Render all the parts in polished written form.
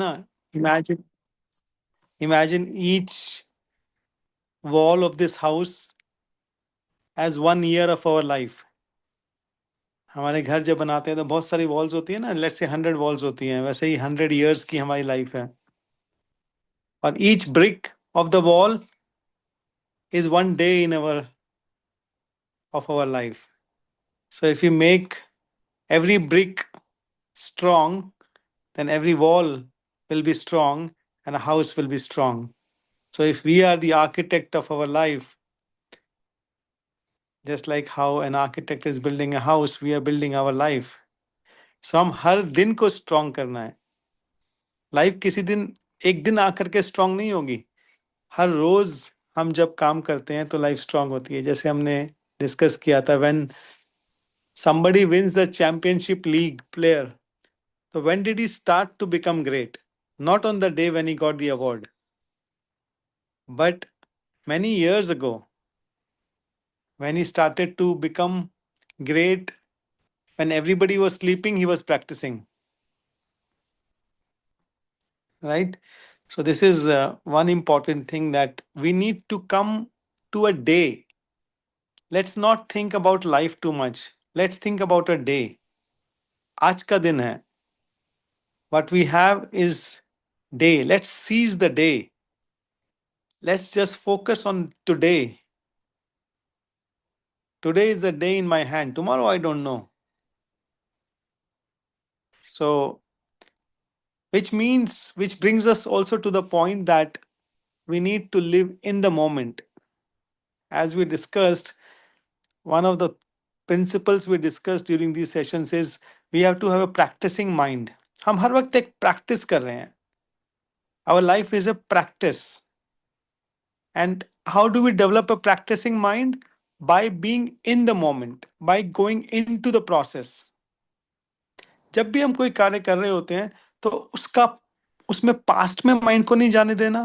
ना, imagine imagine each wall of this house as 1 year of our life. हमारे घर जब बनाते हैं तो बहुत सारी वॉल्स होती है ना, लेट्स से 100 वॉल्स होती हैं, वैसे ही 100 years की हमारी लाइफ है. और each brick of the wall is 1 day in our life. So if you make every brick strong, then every wall will be strong and a house will be strong. So if we are the architect of our life, just like how an architect is building a house, we are building our life. So हम हर दिन को strong करना है. Life किसी दिन एक दिन आकर के स्ट्रॉन्ग नहीं होगी. हर रोज हम जब काम करते हैं तो लाइफ स्ट्रॉन्ग होती है. जैसे हमने डिस्कस किया था, when somebody wins the championship league player, so when did he start to become great? Not on the day when he got the award, but many years ago, when he started to become great. When everybody was sleeping, he was practicing, right? So this is one important thing, that we need to come to a day. Let's not think about life too much. Let's think about a day. आज का दिन है. What we have is day. Let's seize the day. Let's just focus on today. Today is the day in my hand. Tomorrow, I don't know. So, which brings us also to the point that we need to live in the moment. As we discussed, one of the principles we discussed during these sessions is we have to have a practicing mind. हम हर वक्त एक practice कर रहे हैं. Our life is a practice. And how do we develop a practicing mind? By being in the moment, by going into the process. जब भी हम कोई कार्य कर रहे होते हैं तो उसमें पास्ट में माइंड को नहीं जाने देना,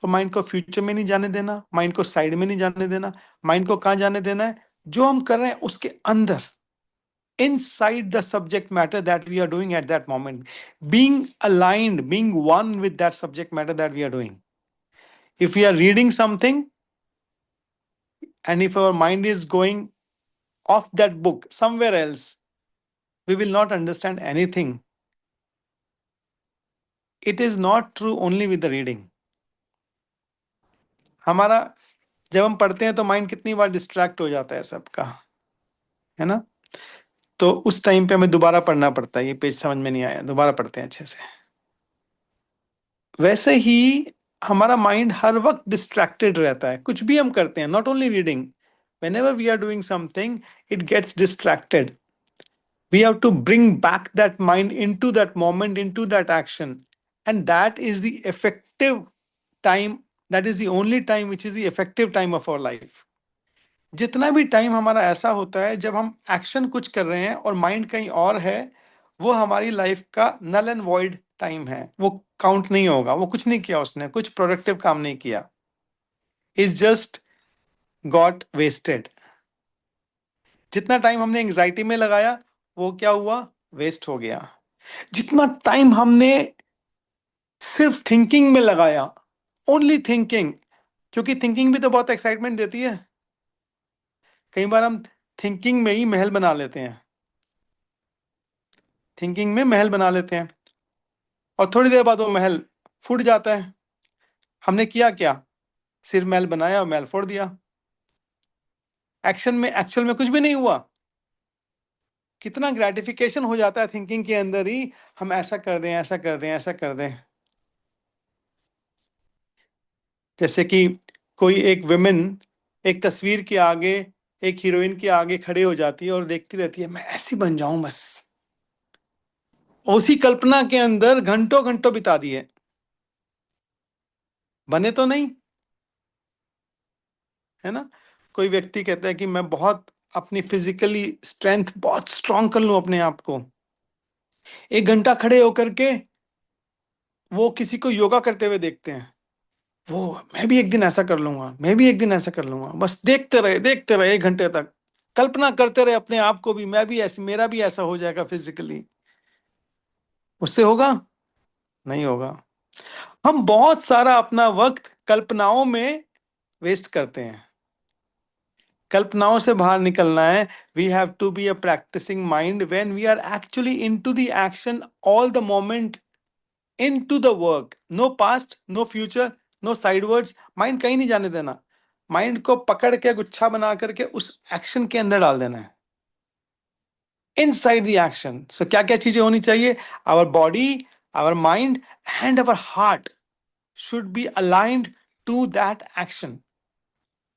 और माइंड को फ्यूचर में नहीं जाने देना, माइंड को साइड में नहीं जाने देना. माइंड को कहाँ जाने देना है? जो हम कर रहे हैं उसके अंदर, inside the subject matter that we are doing at that moment, being aligned, being one with that subject matter that we are doing. If we are reading something and if our mind is going off that book somewhere else, we will not understand anything. It is not true only with the reading. हमारा जब हम पढ़ते हैं तो mind कितनी बार distract हो जाता है सबका, है ना? तो उस टाइम पे हमें दोबारा पढ़ना पड़ता है. ये पेज समझ में नहीं आया, दोबारा पढ़ते हैं अच्छे से. वैसे ही हमारा माइंड हर वक्त डिस्ट्रैक्टेड रहता है. कुछ भी हम करते हैं, not only reading, whenever we are doing something, it gets distracted. We have to bring back that mind into that moment, into that action. And that is the effective time. That is the only time which is the effective time of our life. जितना भी time हमारा ऐसा होता है जब हम action कुछ कर रहे हैं और माइंड कहीं और है, वो हमारी लाइफ का नल एंड वॉइड टाइम है. वो काउंट नहीं होगा. वो कुछ नहीं किया, उसने कुछ प्रोडक्टिव काम नहीं किया. Is just got wasted. जितना टाइम हमने एंग्जाइटी में लगाया वो क्या हुआ? वेस्ट हो गया. जितना टाइम हमने सिर्फ थिंकिंग में लगाया, ओनली थिंकिंग, क्योंकि थिंकिंग भी तो बहुत एक्साइटमेंट देती है. कई बार हम थिंकिंग में ही महल बना लेते हैं. थिंकिंग में महल बना लेते हैं और थोड़ी देर बाद वो महल फूट जाता है. हमने किया क्या? सिर्फ महल बनाया और महल फोड़ दिया. एक्चुअल में कुछ भी नहीं हुआ. कितना ग्रेटिफिकेशन हो जाता है थिंकिंग के अंदर ही, हम ऐसा कर दें, ऐसा कर दें, ऐसा कर दें. जैसे कि कोई एक विमेन एक तस्वीर के आगे, एक हीरोइन के आगे खड़े हो जाती है और देखती रहती है, मैं ऐसी बन जाऊं बस. उसी कल्पना के अंदर घंटों घंटों बिता दिए, बने तो नहीं, है ना? कोई व्यक्ति कहता है कि मैं बहुत अपनी फिजिकली स्ट्रेंथ बहुत स्ट्रांग कर लूं अपने आप को. 1 घंटा खड़े होकर के वो किसी को योगा करते हुए देखते हैं. वो, मैं भी एक दिन ऐसा कर लूंगा, मैं भी एक दिन ऐसा कर लूंगा. बस देखते रहे 1 घंटे तक, कल्पना करते रहे अपने आप को भी, मैं भी ऐसे, मेरा भी ऐसा हो जाएगा फिजिकली. उससे होगा नहीं होगा। हम बहुत सारा अपना वक्त कल्पनाओं में वेस्ट करते हैं। कल्पनाओं से बाहर निकलना है। We have to be a practicing mind when we are actually into the action all the moment, into the work. No past, no future, no sidewards. Mind कहीं नहीं जाने देना। माइंड को पकड़ के गुच्छा बना करके उस एक्शन के अंदर डाल देना है, इनसाइड द एक्शन। सो क्या क्या चीजें होनी चाहिए? Our body, our mind and our heart should be aligned to that action.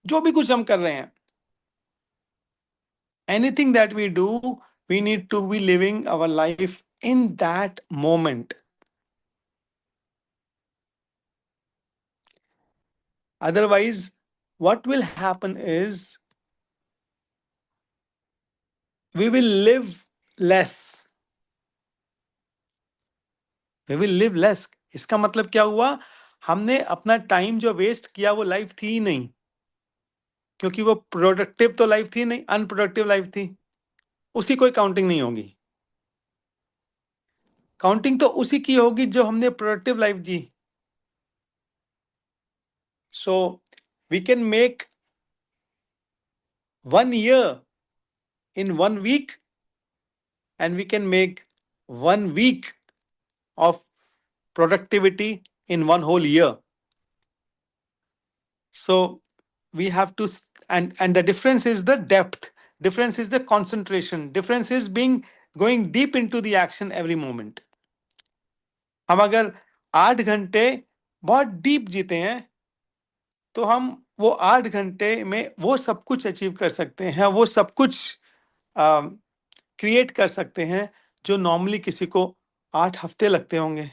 जो भी कुछ हम कर रहे हैं, anything that we do, we need to be living our life in that moment. Otherwise, what will happen is we will live less. We will live less. इसका मतलब क्या हुआ? हमने अपना टाइम जो वेस्ट किया वो लाइफ थी ही नहीं, क्योंकि वो प्रोडक्टिव तो लाइफ थी नहीं, अनप्रोडक्टिव लाइफ थी। उसकी कोई काउंटिंग नहीं होगी। काउंटिंग तो उसी की होगी जो हमने प्रोडक्टिव लाइफ जी। So we can make 1 year in 1 week, and we can make 1 week of productivity in one whole year. So we have to, and the difference is the depth, difference is the concentration, difference is being going deep into the action every moment. हम अगर 8 घंटे बहुत deep जीते हैं तो हम वो 8 घंटे में वो सब कुछ अचीव कर सकते हैं, वो सब कुछ क्रिएट कर सकते हैं जो नॉर्मली किसी को 8 हफ्ते लगते होंगे,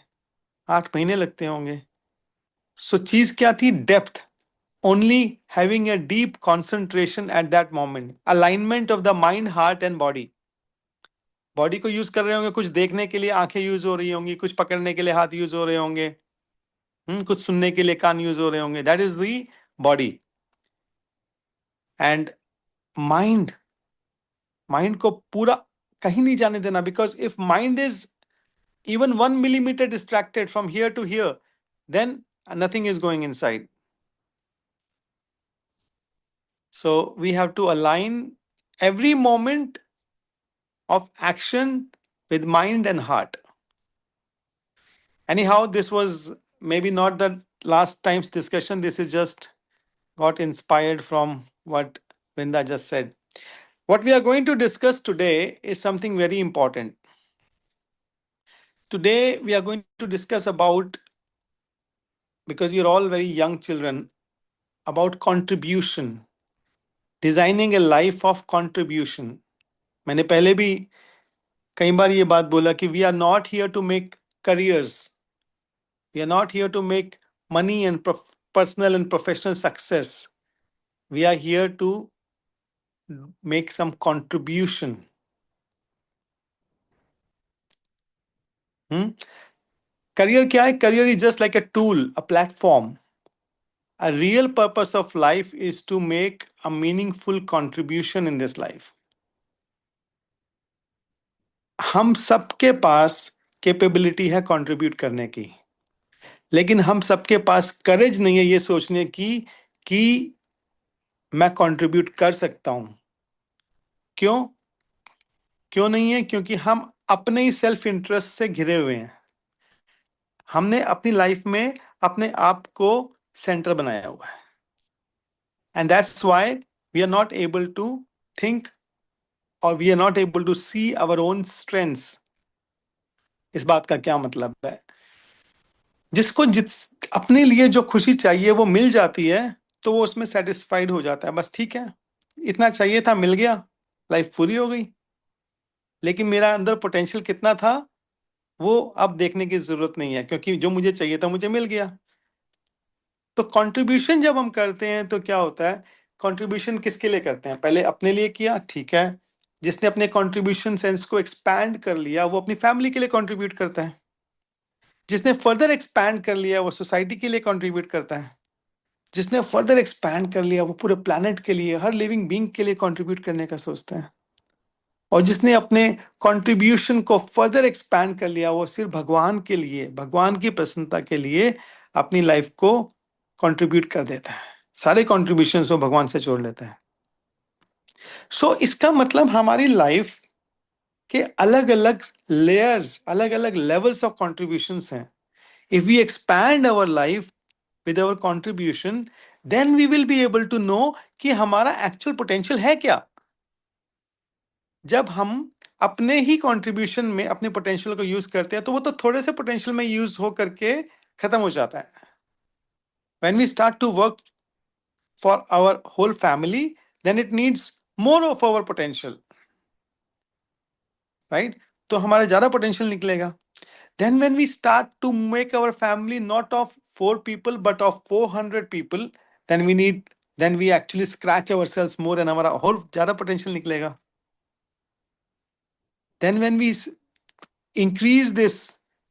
8 महीने लगते होंगे। सो चीज क्या थी? Depth. Only having a deep concentration at that moment, alignment of the mind, heart and body. Body को यूज कर रहे होंगे, कुछ देखने के लिए आंखें यूज हो रही होंगी, कुछ पकड़ने के लिए हाथ यूज हो रहे होंगे, कुछ सुनने के लिए कान यूज हो रहे होंगे। That is the body. And mind, mind को पूरा कहीं नहीं जाने देना, because if mind is even 1 millimeter distracted from here to here, then nothing is going inside. So we have to align every moment of action with mind and heart. Anyhow, this was maybe not the last time's discussion. This is just got inspired from what Vrinda just said. What we are going to discuss today is something very important. Today we are going to discuss about, because you're all very young children, about contribution. Designing a life of contribution. मैंने पहले भी कई बार ये बात बोला कि we are not here to make careers, we are not here to make money and personal and professional success, we are here to make some contribution. Career क्या है? Career is just like a tool, a platform. A real purpose of life is to make a meaningful contribution in this life. हम सबके पास capability है contribute करने की, लेकिन हम सबके पास करेज नहीं है ये सोचने की कि मैं कंट्रीब्यूट कर सकता हूं। क्यों? क्यों नहीं है? क्योंकि हम अपने ही सेल्फ इंटरेस्ट से घिरे हुए हैं। हमने अपनी लाइफ में अपने आप को सेंटर बनाया हुआ है, and that's why we are not able to think, और we are not able to see our own strengths. इस बात का क्या मतलब है? जिसको अपने लिए जो खुशी चाहिए वो मिल जाती है तो वो उसमें सेटिस्फाइड हो जाता है। बस ठीक है, इतना चाहिए था, मिल गया, लाइफ पूरी हो गई। लेकिन मेरा अंदर पोटेंशियल कितना था वो अब देखने की जरूरत नहीं है, क्योंकि जो मुझे चाहिए था मुझे मिल गया। तो कंट्रीब्यूशन जब हम करते हैं तो क्या होता है? कंट्रीब्यूशन किसके लिए करते हैं? पहले अपने लिए किया, ठीक है। जिसने अपने कंट्रीब्यूशन सेंस को एक्सपैंड कर लिया वो अपनी फैमिली के लिए कंट्रीब्यूट करता है। जिसने फर्दर एक्सपैंड कर लिया वो सोसाइटी के लिए कंट्रीब्यूट करता है। जिसने फर्दर एक्सपैंड कर लिया वो पूरे प्लैनेट के लिए, हर लिविंग बीइंग के लिए कंट्रीब्यूट करने का सोचता है। और जिसने अपने कंट्रीब्यूशन को फर्दर एक्सपैंड कर लिया, वो सिर्फ भगवान के लिए, भगवान की प्रसन्नता के लिए अपनी लाइफ को कंट्रीब्यूट कर देता है, सारे कॉन्ट्रीब्यूशन वो भगवान से जोड़ लेता है। सो इसका मतलब हमारी लाइफ के अलग अलग लेयर्स, अलग अलग लेवल्स ऑफ कॉन्ट्रीब्यूशंस हैं। If we expand our life with our contribution, then we will be able to know कि हमारा एक्चुअल पोटेंशियल है क्या। जब हम अपने ही कंट्रीब्यूशन में अपने पोटेंशियल को यूज करते हैं, तो वो तो थोड़े से पोटेंशियल में यूज हो करके खत्म हो जाता है। When we start to work for our whole family, then it needs more of our potential, right? तो हमारा ज्यादा पोटेंशियल निकलेगा। Then when we start to make our family not of 4 people but of 400 people, then we need, then we actually scratch ourselves more and हमारा और ज्यादा potential निकलेगा। Then when we increase this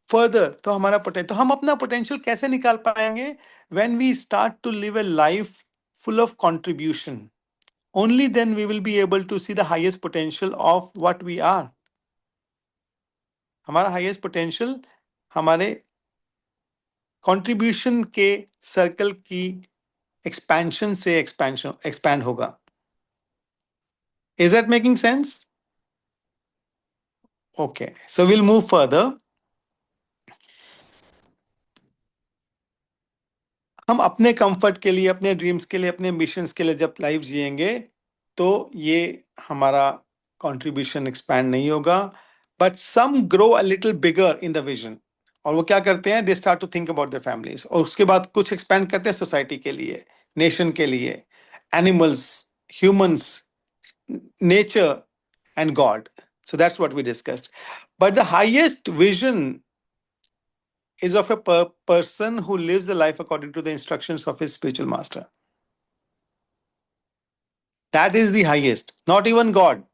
further, तो हमारा potential, तो हम अपना potential कैसे निकाल पाएंगे? When we start to live a life full of contribution, only then we will be able to see the highest potential of what we are. हमारा highest potential हमारे कंट्रीब्यूशन के सर्कल की एक्सपेंशन से expand होगा। Is that making sense? Okay, so will move further. हम अपने comfort के लिए, अपने ड्रीम्स के लिए, अपने मिशंस के लिए जब लाइफ जिएंगे, तो ये हमारा कंट्रीब्यूशन एक्सपैंड नहीं होगा। But some grow a little bigger in the vision, और वो क्या करते हैं? They start to think about their families, और उसके बाद कुछ एक्सपैंड करते हैं सोसाइटी के लिए, नेशन के लिए, animals, humans, nature and God. So that's what we discussed. But the highest vision is of a person who lives the life according to the instructions of his spiritual master. That is the highest, not even God.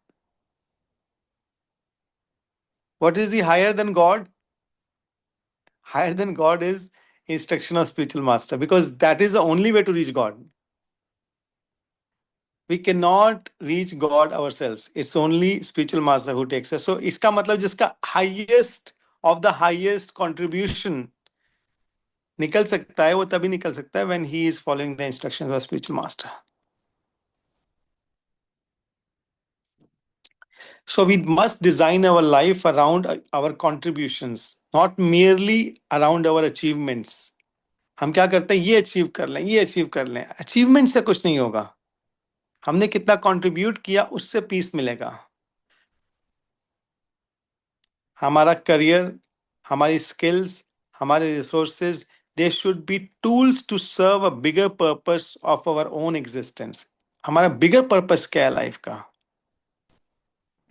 What is the higher than God? Higher than God is instruction of spiritual master, because that is the only way to reach God. We cannot reach God ourselves. It's only spiritual master who takes us. So इसका मतलब जिसका highest of the highest contribution निकल सकता है, वो तभी निकल सकता है when he is following the instructions of spiritual master. So we must design our life around our contributions, not merely around our achievements. हम क्या करते हैं? ये अचीव कर लें, ये अचीव कर लें। अचीवमेंट से कुछ नहीं होगा। हमने कितना कंट्रीब्यूट किया, उससे पीस मिलेगा। हमारा करियर, हमारी स्किल्स, हमारे resources, they should be tools to serve a bigger purpose of our own existence. हमारा बिगर पर्पस क्या है लाइफ का?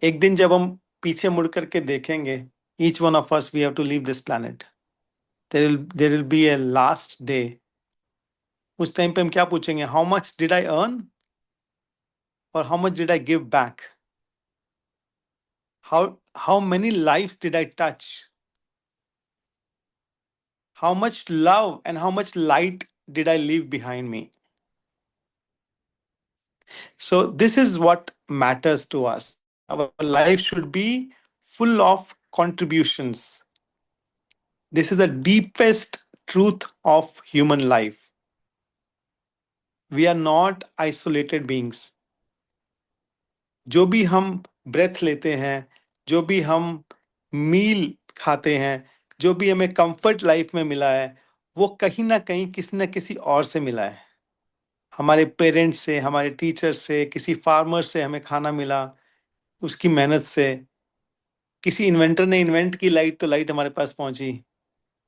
एक दिन जब हम पीछे मुड़ करके देखेंगे, each one of us, we have to leave this planet. There will be a last day. उस टाइम पे हम क्या पूछेंगे? How much did I earn? और how much did I give back? How many lives did I touch? How much love and how much light did I leave behind me? So this is what matters to us. Our life should be full of contributions. This is the deepest truth of human life. We are not isolated beings. जो भी हम breath लेते हैं, जो भी हम मील खाते हैं, जो भी हमें कंफर्ट लाइफ में मिला है, वो कहीं ना कहीं किसी ना किसी और से मिला है। हमारे पेरेंट्स से, हमारे टीचर से, किसी फार्मर से हमें खाना मिला, उसकी मेहनत से। किसी इन्वेंटर ने इन्वेंट की लाइट, तो लाइट हमारे पास पहुंची।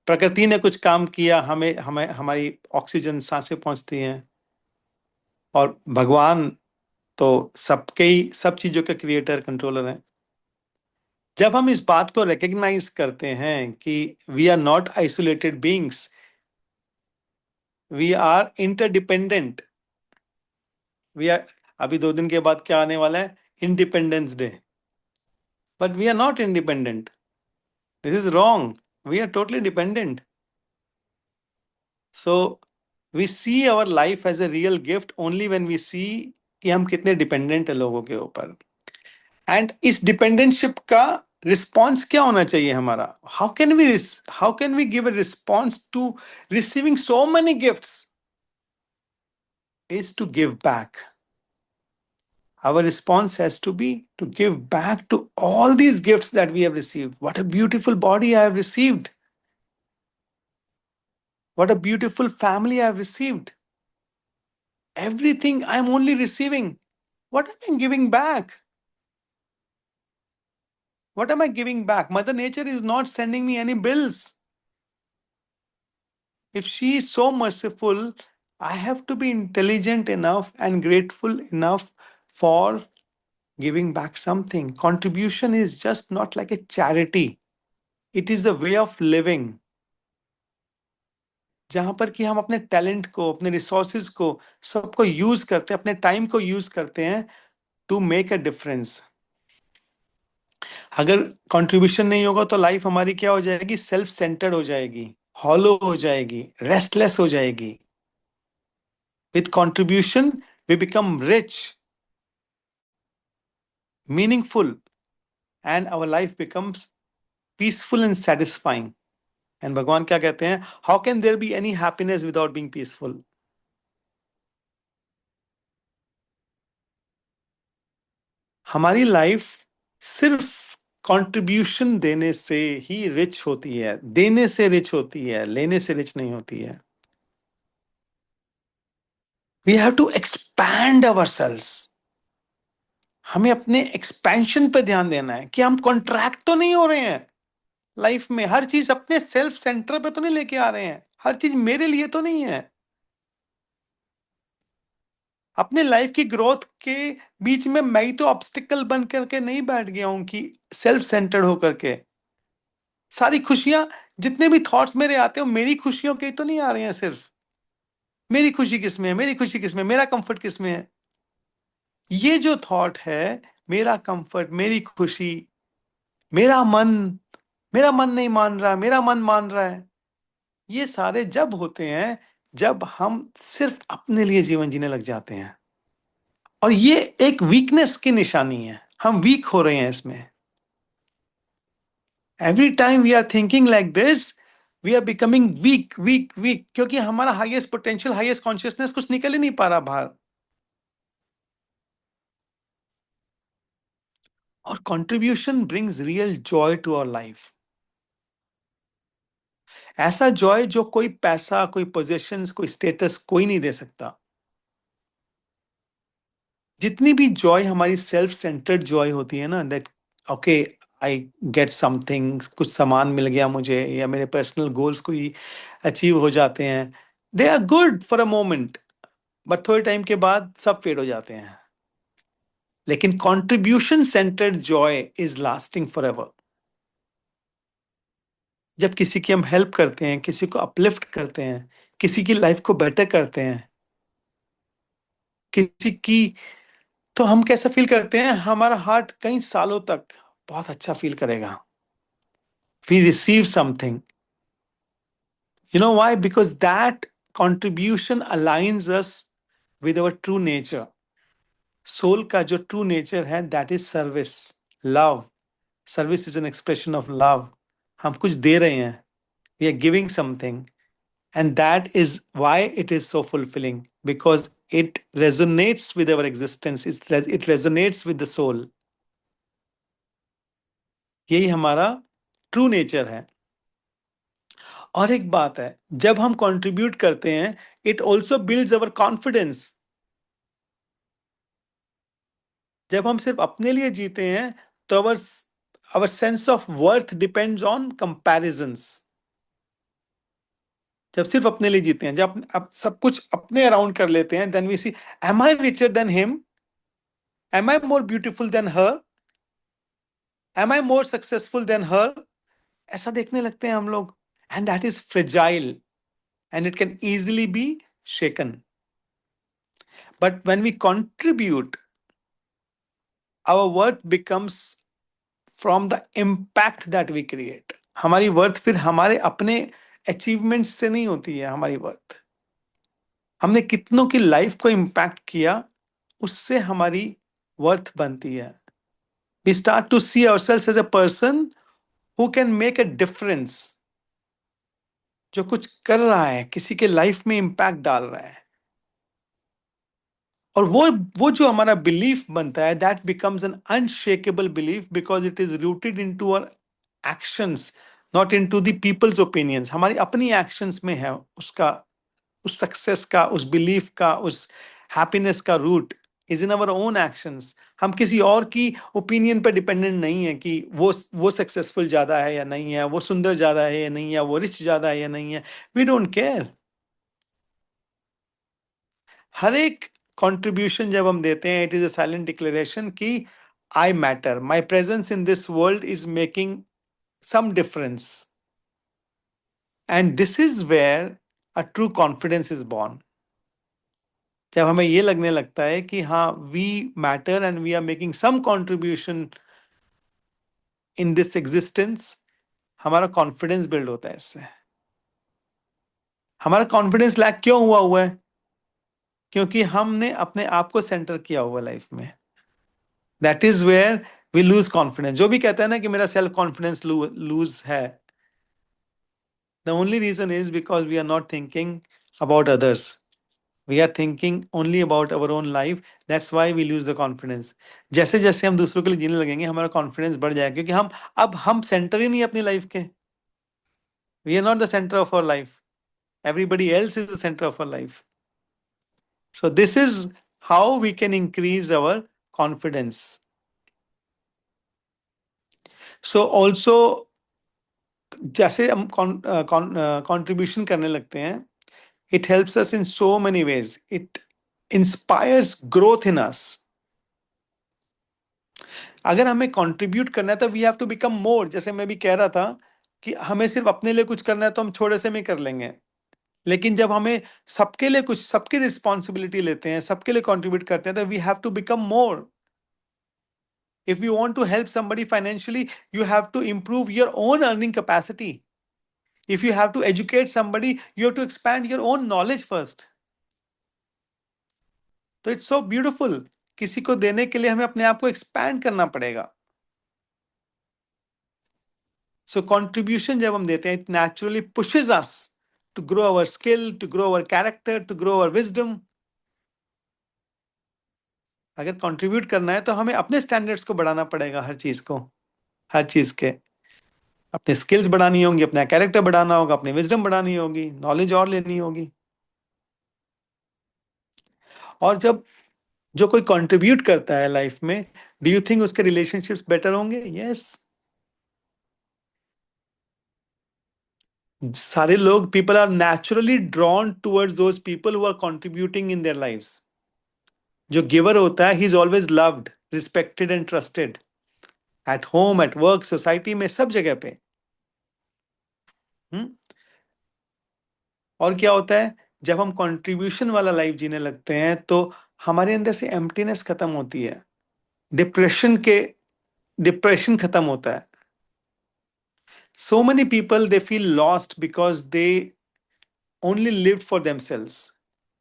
प्रकृति ने कुछ काम किया, हमें हमें हमारी ऑक्सीजन सांसें पहुंचती हैं। और भगवान तो सबके ही, सब चीजों के क्रिएटर, कंट्रोलर हैं। जब हम इस बात को रिकग्नाइज करते हैं कि we are not isolated beings, we are interdependent. We are, अभी 2 दिन के बाद क्या आने वाला है? Independence day. But we are not independent. This is wrong. We are totally dependent. So we see our life as a real gift only when we see कि हम कितने डिपेंडेंट है लोगों के ऊपर। एंड इस डिपेंडेंटशिप का रिस्पॉन्स क्या होना चाहिए हमारा? How can we give a response to receiving so many gifts? Is to give back. Our response has to be to give back to all these gifts that we have received. What a beautiful body I have received. What a beautiful family I have received. Everything I'm only receiving. What am I giving back? What am I giving back? Mother Nature is not sending me any bills. If she is so merciful, I have to be intelligent enough and grateful enough for giving back something. Contribution is just not like a charity, it is the way of living. जहाँ पर कि हम अपने talent को, अपने resources को, सबको use करते हैं, अपने टाइम को यूज करते हैं टू मेक अ डिफरेंस. अगर कंट्रीब्यूशन नहीं होगा तो लाइफ हमारी क्या हो जाएगी? सेल्फ सेंटर्ड हो जाएगी, हॉलो हो जाएगी, रेस्टलेस हो जाएगी. With contribution we become rich, meaningful, and our life becomes peaceful and satisfying. And भगवान क्या कहते हैं? How can there be any happiness without being peaceful? हमारी लाइफ सिर्फ कंट्रीब्यूशन देने से ही रिच होती है, देने से रिच होती है, लेने से रिच नहीं होती है. We have to expand our selves. हमें अपने एक्सपेंशन पे ध्यान देना है कि हम कॉन्ट्रैक्ट तो नहीं हो रहे हैं लाइफ में. हर चीज अपने सेल्फ सेंटर पे तो नहीं लेके आ रहे हैं, हर चीज मेरे लिए तो नहीं है. अपने लाइफ की ग्रोथ के बीच में मैं ही तो ऑब्स्टिकल बन करके नहीं बैठ गया हूं कि सेल्फ सेंटर्ड होकर के. सारी खुशियां, जितने भी थॉट्स मेरे आते हो, मेरी खुशियों के तो नहीं आ रहे हैं सिर्फ. मेरी खुशी किसमें है, मेरी खुशी किसमें, मेरा कंफर्ट किसमें है? ये जो थॉट है, मेरा कंफर्ट, मेरी खुशी, मेरा मन, मेरा मन नहीं मान रहा, मेरा मन मान रहा है, ये सारे जब होते हैं जब हम सिर्फ अपने लिए जीवन जीने लग जाते हैं. और ये एक वीकनेस की निशानी है, हम वीक हो रहे हैं इसमें. Every time we are thinking like this, we are becoming weak weak weak, क्योंकि हमारा हाईएस्ट पोटेंशियल, हाईएस्ट कॉन्शियसनेस कुछ निकल ही नहीं पा रहा बाहर. और contribution brings real joy to our life. ऐसा जॉय जो कोई पैसा, कोई पोजेशंस, कोई स्टेटस कोई नहीं दे सकता. जितनी भी जॉय हमारी सेल्फ सेंटर्ड जॉय होती है ना, that okay I get something, कुछ सामान मिल गया मुझे, या मेरे पर्सनल गोल्स कोई अचीव हो जाते हैं, they are good for a moment, but थोड़े टाइम के बाद सब फेड हो जाते हैं. लेकिन contribution centred joy is lasting forever. जब किसी की हम हेल्प करते हैं, किसी को अपलिफ्ट करते हैं, किसी की लाइफ को बेटर करते हैं, किसी की, तो हम कैसा फील करते हैं? हमारा हार्ट कई सालों तक बहुत अच्छा फील करेगा. We receive something. You know why? Because that contribution aligns us with our true nature. Soul का जो ट्रू नेचर है, that is service, love. Service is an expression of love. हम कुछ दे रहे हैं, we are giving something, and that is why it is so fulfilling, because it resonates with our existence, it resonates with the soul. यही हमारा true nature है. और एक बात है, जब हम कंट्रीब्यूट करते हैं, it also builds our confidence. जब हम सिर्फ अपने लिए जीते हैं, तो अवर sense of worth depends on comparisons. जब सिर्फ अपने लिए जीते हैं, जब अब सब कुछ अपने अराउंड कर लेते हैं, then we see, am I richer than him, am I more beautiful than her, am I more successful than her. ऐसा देखने लगते हैं हम लोग, and that is fragile, and it can easily be shaken. But when we contribute, our worth becomes from the impact that we create. हमारी worth फिर हमारे अपने अचीवमेंट से नहीं होती है. हमारी वर्थ हमने कितनों की लाइफ को इम्पैक्ट किया, उससे हमारी वर्थ बनती है. We start to see ourselves as a person who can make a difference, जो कुछ कर रहा है, किसी के लाइफ में इम्पैक्ट डाल रहा है। और वो जो हमारा बिलीफ बनता है, that becomes an unshakeable belief because it is rooted into our actions, not into the people's opinions. हमारी अपनी एक्शंस में है उसका, उस सक्सेस का, उस बिलीफ का, उस हैप्पीनेस का root is in our own actions. हम किसी और की ओपिनियन पर डिपेंडेंट नहीं है कि वो सक्सेसफुल ज्यादा है या नहीं है, वो सुंदर ज्यादा है या नहीं है, वो रिच ज्यादा है या नहीं है। We don't care. हर एक कंट्रीब्यूशन जब हम देते हैं, it is a silent declaration कि I matter, my presence in this world is making some difference, and this is where a true confidence is born. जब हमें ये लगने लगता है कि हाँ, we matter and we are making some contribution in this existence, हमारा confidence build होता है इससे। हमारा कॉन्फिडेंस लैक क्यों हुआ है? क्योंकि हमने अपने आप को सेंटर किया हुआ लाइफ में। That is where we lose confidence. जो भी कहता है ना कि मेरा सेल्फ कॉन्फिडेंस लूज है, the only reason is because we are not thinking about others, we are thinking only about our own life. That's why we lose the confidence. जैसे जैसे हम दूसरों के लिए जीने लगेंगे, हमारा कॉन्फिडेंस बढ़ जाएगा, क्योंकि हम सेंटर ही नहीं अपनी लाइफ के। We are not the centre of our life, everybody else is the center of our life. So this is how we can increase our confidence. So also, जैसे हम कंट्रीब्यूशन करने लगते हैं, it helps us in so many ways. It inspires growth in us. अगर हमें contribute करना है तो we have to become more. जैसे मैं भी कह रहा था कि हमें सिर्फ अपने लिए कुछ करना है तो हम छोटे से में कर लेंगे, लेकिन जब हमें सबके लिए कुछ, सबकी रिस्पॉन्सिबिलिटी लेते हैं, सबके लिए कंट्रीब्यूट करते हैं, तो we have to become more. If you want to help somebody financially, you have to improve your own earning capacity. If you have to educate somebody, you have to expand your own knowledge first. तो it's so beautiful. किसी को देने के लिए हमें अपने आप को एक्सपैंड करना पड़ेगा। सो कंट्रीब्यूशन जब हम देते हैं, it naturally pushes us to grow our skill, to grow our character, to grow our wisdom. अगर कंट्रीब्यूट करना है तो हमें अपने स्टैंडर्ड्स को बढ़ाना पड़ेगा, हर चीज को, हर चीज के। अपने स्किल्स बढ़ानी होंगी, अपना कैरेक्टर बढ़ाना होगा, अपनी विजडम बढ़ानी होगी, नॉलेज और लेनी होगी। और जब जो कोई कंट्रीब्यूट करता है लाइफ में, डू यू थिंक उसके रिलेशनशिप्स बेटर होंगे? यस। सारे लोग, people are naturally drawn towards those people who are contributing in their lives. जो गिवर होता है, he is always loved, respected and trusted, at home, at work, society में, सब जगह पे। हम्म। और क्या होता है, जब हम कंट्रीब्यूशन वाला लाइफ जीने लगते हैं तो हमारे अंदर से एम्प्टीनेस खत्म होती है, डिप्रेशन के डिप्रेशन खत्म होता है। So many people, they feel lost because they only lived for themselves.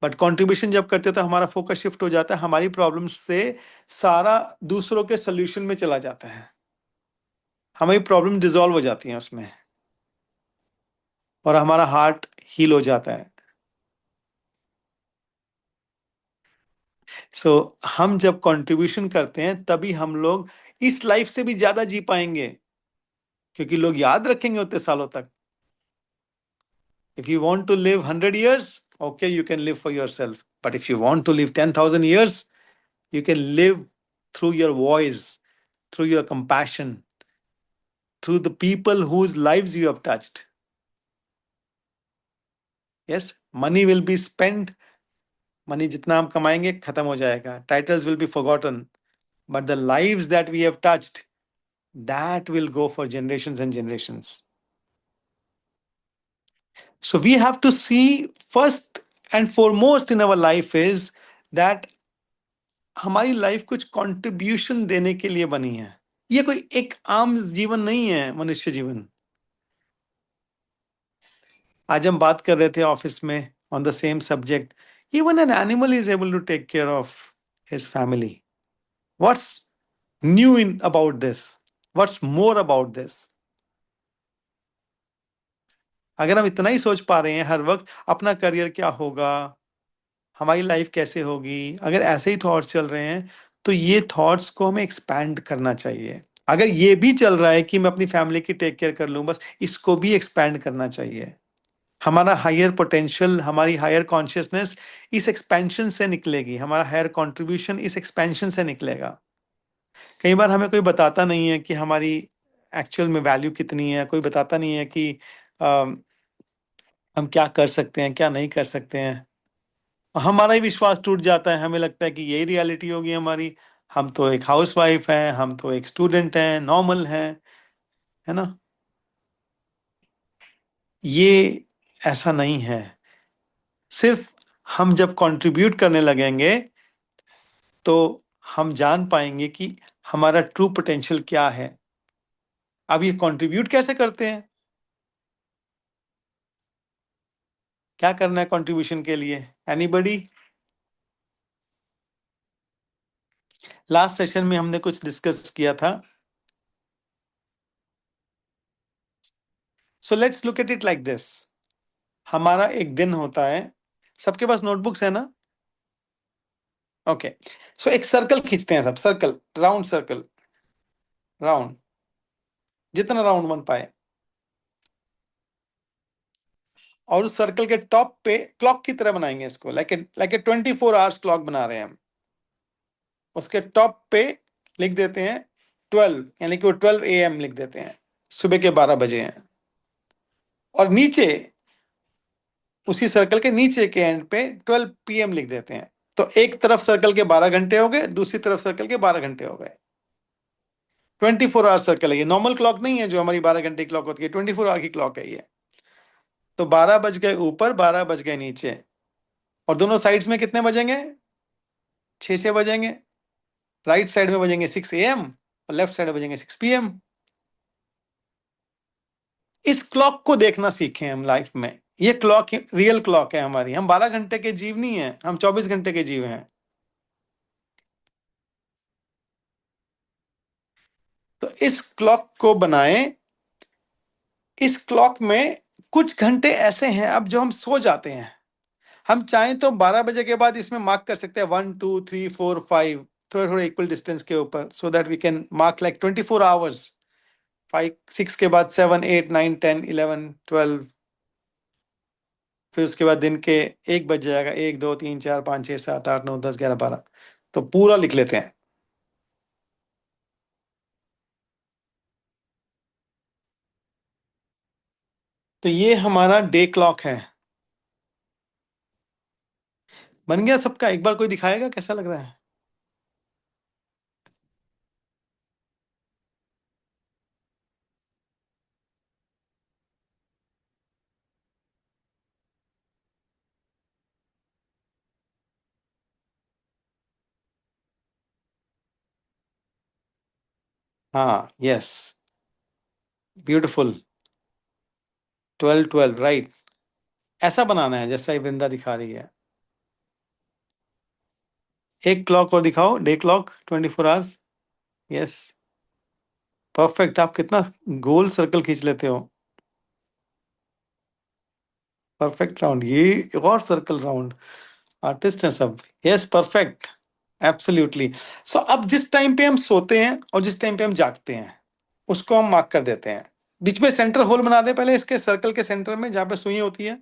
But contribution जब करते हैं तो हमारा फोकस शिफ्ट हो जाता है, हमारी प्रॉब्लम्स से सारा दूसरों के सोल्यूशन में चला जाता है, हमारी प्रॉब्लम डिसॉल्व हो जाती है उसमें, और हमारा हार्ट हील हो जाता है। सो हम जब कंट्रीब्यूशन करते हैं तभी हम लोग इस लाइफ से भी ज्यादा जी पाएंगे, क्योंकि लोग याद रखेंगे उतने सालों तक। If you want to live 100 years, okay, you can live for yourself. But if you want to live 10,000 years, you can live through your voice, through your compassion, through the people whose lives you have touched. Yes, money will be spent. Money जितना हम कमाएंगे खत्म हो जाएगा. Titles will be forgotten. But the lives that we have touched, that will go for generations and generations. So we have to see first and foremost in our life is that हमारी life कुछ contribution देने के लिए बनी है। ये कोई एक आम जीवन नहीं है, मनुष्य जीवन। आज हम बात कर रहे थे ऑफिस में on the same subject, even an animal is able to take care of his family. What's new in about this, what's more about this. अगर हम इतना ही सोच पा रहे हैं हर वक्त अपना करियर क्या होगा, हमारी लाइफ कैसे होगी, अगर ऐसे ही थॉट्स चल रहे हैं, तो ये थॉट्स को हमें एक्सपैंड करना चाहिए। अगर ये भी चल रहा है कि मैं अपनी फैमिली की टेक केयर कर लूं, बस इसको भी एक्सपैंड करना चाहिए। हमारा हायर पोटेंशियल, हमारी हायर कॉन्शियसनेस इस एक्सपेंशन से निकलेगी, हमारा हायर कंट्रीब्यूशन इस एक्सपेंशन से निकलेगा। कई बार हमें कोई बताता नहीं है कि हमारी एक्चुअल में वैल्यू कितनी है, कोई बताता नहीं है कि हम क्या कर सकते हैं, क्या नहीं कर सकते हैं। हमारा ही विश्वास टूट जाता है, हमें लगता है कि यही रियलिटी होगी हमारी। हम तो एक हाउसवाइफ हैं, हम तो एक स्टूडेंट हैं, नॉर्मल हैं, है ना। ये ऐसा नहीं है। सिर्फ हम जब कंट्रीब्यूट करने लगेंगे, तो हम जान पाएंगे कि हमारा ट्रू पोटेंशियल क्या है। अब ये कंट्रीब्यूट कैसे करते हैं, क्या करना है कंट्रीब्यूशन के लिए, एनीबडी? लास्ट सेशन में हमने कुछ डिस्कस किया था। So let's look at it like this. हमारा एक दिन होता है, सबके पास नोटबुक्स है ना? ओके। सो एक सर्कल खींचते हैं सब, सर्कल, राउंड सर्कल, राउंड, जितना राउंड बन पाए। और उस सर्कल के टॉप पे क्लॉक की तरह बनाएंगे इसको, लाइक ए 24 आवर्स क्लॉक बना रहे हैं हम। उसके टॉप पे लिख देते हैं 12, यानी कि वो 12 AM लिख देते हैं, सुबह के 12 बजे हैं। और नीचे, उसी सर्कल के नीचे के एंड पे 12 PM लिख देते हैं। तो एक तरफ सर्कल के 12 घंटे हो गए, दूसरी तरफ सर्कल के 12 घंटे हो गए। 24 आवर सर्कल है ये, नॉर्मल क्लॉक नहीं है जो हमारी 12 घंटे की क्लॉक होती है, 24 आवर की क्लॉक है ये। तो 12 बज गए ऊपर, 12 बज गए नीचे। और दोनों साइड्स में कितने बजेंगे? 6 6 बजेंगे। राइट साइड में बजेंगे 6 AM, और लेफ्ट साइड में बजेंगे 6 PM। इस क्लॉक को देखना सीखें हम लाइफ में। ये क्लॉक रियल क्लॉक है हमारी। हम 12 घंटे के जीव नहीं है, हम 24 घंटे के जीव हैं। तो इस क्लॉक को बनाएं। इस क्लॉक में कुछ घंटे ऐसे हैं अब जो हम सो जाते हैं। हम चाहें तो 12 बजे के बाद इसमें मार्क कर सकते हैं 1 2 3 4 5, थोड़े थोड़े इक्वल डिस्टेंस के ऊपर, so that we can mark like 24 hours. 5 6 के बाद 7 8 9 10 11 12। फिर उसके बाद दिन के 1 बज जाएगा, 1 2 3 4 5 6 7 8 9 10 11 12। तो पूरा लिख लेते हैं। तो ये हमारा डे क्लॉक है। बन गया सबका? एक बार कोई दिखाएगा कैसा लग रहा है? हाँ, यस, ब्यूटिफुल। 12 12, राइट। ऐसा बनाना है जैसा ये वृंदा दिखा रही है। एक क्लॉक और दिखाओ, day clock, 24 hours. Yes, perfect. आप कितना गोल सर्कल खींच लेते हो। परफेक्ट राउंड, ये और सर्कल राउंड। आर्टिस्ट हैं सब। Yes, perfect, absolutely. सो अब जिस टाइम पे हम सोते हैं और जिस टाइम पे हम जागते हैं, उसको हम मार्क कर देते हैं। बीच में सेंटर होल बना दे पहले, इसके सर्कल के सेंटर में जहां पे सुई होती है,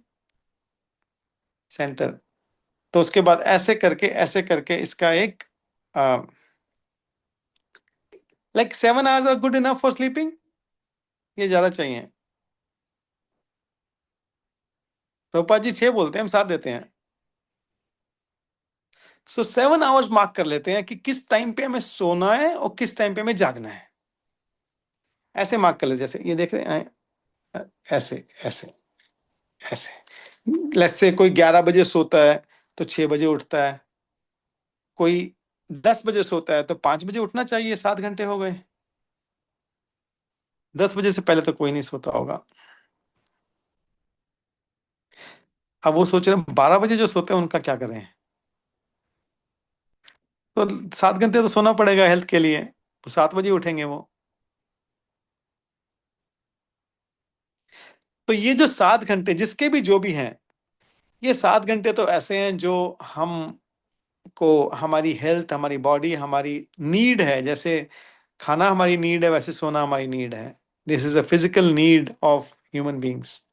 सेंटर। तो उसके बाद ऐसे करके इसका एक, like 7 hours are good enough for sleeping, ये ज्यादा चाहिए? रूपा जी 6 बोलते हैं, हम 7 देते हैं। सो 7 आवर्स मार्क कर लेते हैं कि किस टाइम पे हमें सोना है और किस टाइम पे हमें जागना है। ऐसे मार्क कर लेते, जैसे ये देख रहे हैं, ऐसे ऐसे ऐसे। लेट्स से कोई 11 बजे सोता है तो 6 बजे उठता है। कोई 10 बजे सोता है तो 5 बजे उठना चाहिए, 7 घंटे हो गए। 10 बजे से पहले तो कोई नहीं सोता होगा। अब वो सोच रहे हैं 12 बजे जो सोते हैं उनका क्या करें? तो 7 घंटे तो सोना पड़ेगा हेल्थ के लिए। वो 7 बजे उठेंगे वो। तो ये जो 7 घंटे जिसके भी जो भी हैं, ये 7 घंटे तो ऐसे हैं जो हम को हमारी हेल्थ, हमारी बॉडी, हमारी नीड है। जैसे खाना हमारी नीड है, वैसे सोना हमारी नीड है। This is a physical need of human beings.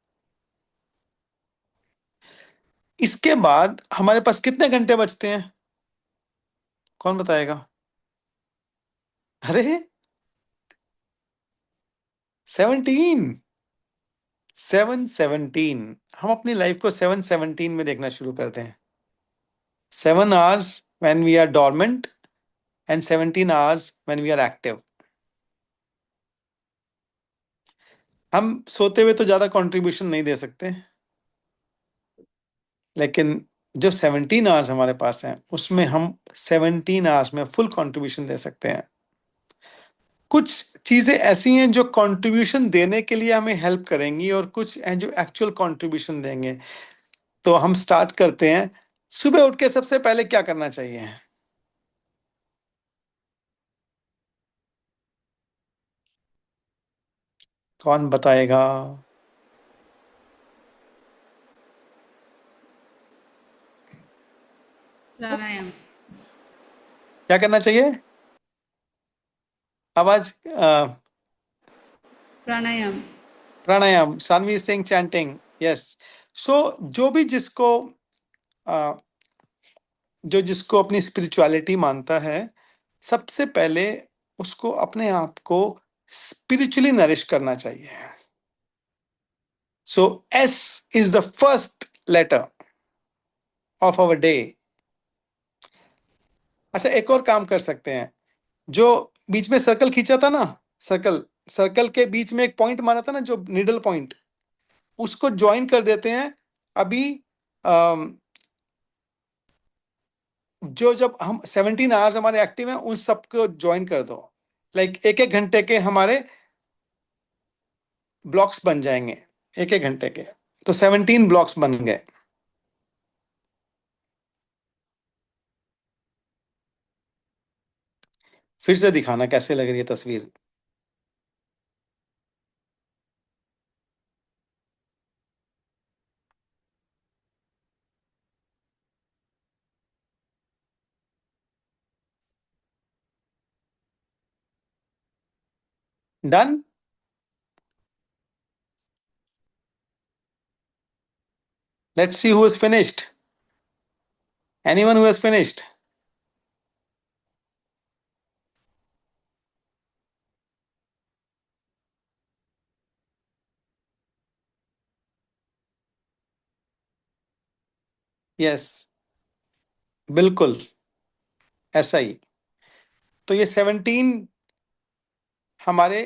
इसके बाद हमारे पास कितने घंटे बचते हैं? कौन बताएगा? अरे 17। 717। हम अपनी लाइफ को 717 में देखना शुरू करते हैं। 7 hours when we are dormant and 17 hours when we are active। हम सोते हुए तो ज्यादा कंट्रीब्यूशन नहीं दे सकते, लेकिन जो 17 hours हमारे पास हैं उसमें हम 17 hours में फुल कंट्रीब्यूशन दे सकते हैं। कुछ चीजें ऐसी हैं जो कंट्रीब्यूशन देने के लिए हमें हेल्प करेंगी, और कुछ हैं जो एक्चुअल कंट्रीब्यूशन देंगे। तो हम स्टार्ट करते हैं। सुबह उठ के सबसे पहले क्या करना चाहिए? कौन बताएगा? प्राणायाम। क्या करना चाहिए? आवाज प्राणायाम। प्राणायाम। सानवी सिंह चैंटिंग। यस। सो जो भी अ, जिसको अपनी स्पिरिचुअलिटी मानता है, सबसे पहले उसको अपने आप को स्पिरिचुअली नरिश करना चाहिए। So S is the first letter of our day. अच्छा, एक और काम कर सकते हैं। जो बीच में सर्कल खींचा था ना, सर्कल सर्कल के बीच में एक पॉइंट मारा था ना, जो निडल पॉइंट, उसको ज्वाइन कर देते हैं अभी। अम, जो जब हम 17 hours हमारे एक्टिव हैं, उन सबको ज्वाइन कर दो। लाइक एक एक घंटे के हमारे ब्लॉक्स बन जाएंगे, एक एक घंटे के। तो 17 ब्लॉक्स बन गए। फिर से दिखाना कैसे लग रही है तस्वीर। Done. Let's see who is finished. Anyone who has finished? Yes, बिल्कुल ऐसा ही। तो ये 17 हमारे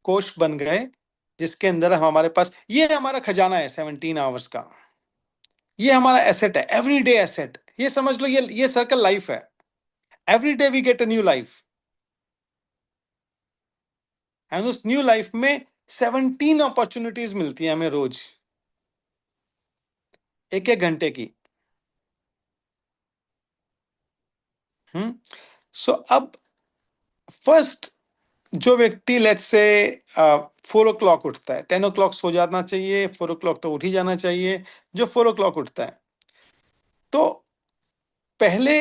कोष बन गए, जिसके अंदर हमारे पास ये हमारा खजाना है 17 hours का। ये हमारा एसेट है, एवरीडे एसेट। ये समझ लो, ये सर्कल लाइफ है। Every day we get a new life, and उस न्यू लाइफ में 17 अपॉर्चुनिटीज मिलती है हमें रोज, एक एक घंटे की। सो अब फर्स्ट, जो व्यक्ति लेट्स से 4 o'clock उठता है, 10 o'clock सो जाना चाहिए, 4 o'clock तो उठ ही जाना चाहिए। जो 4 o'clock उठता है, तो पहले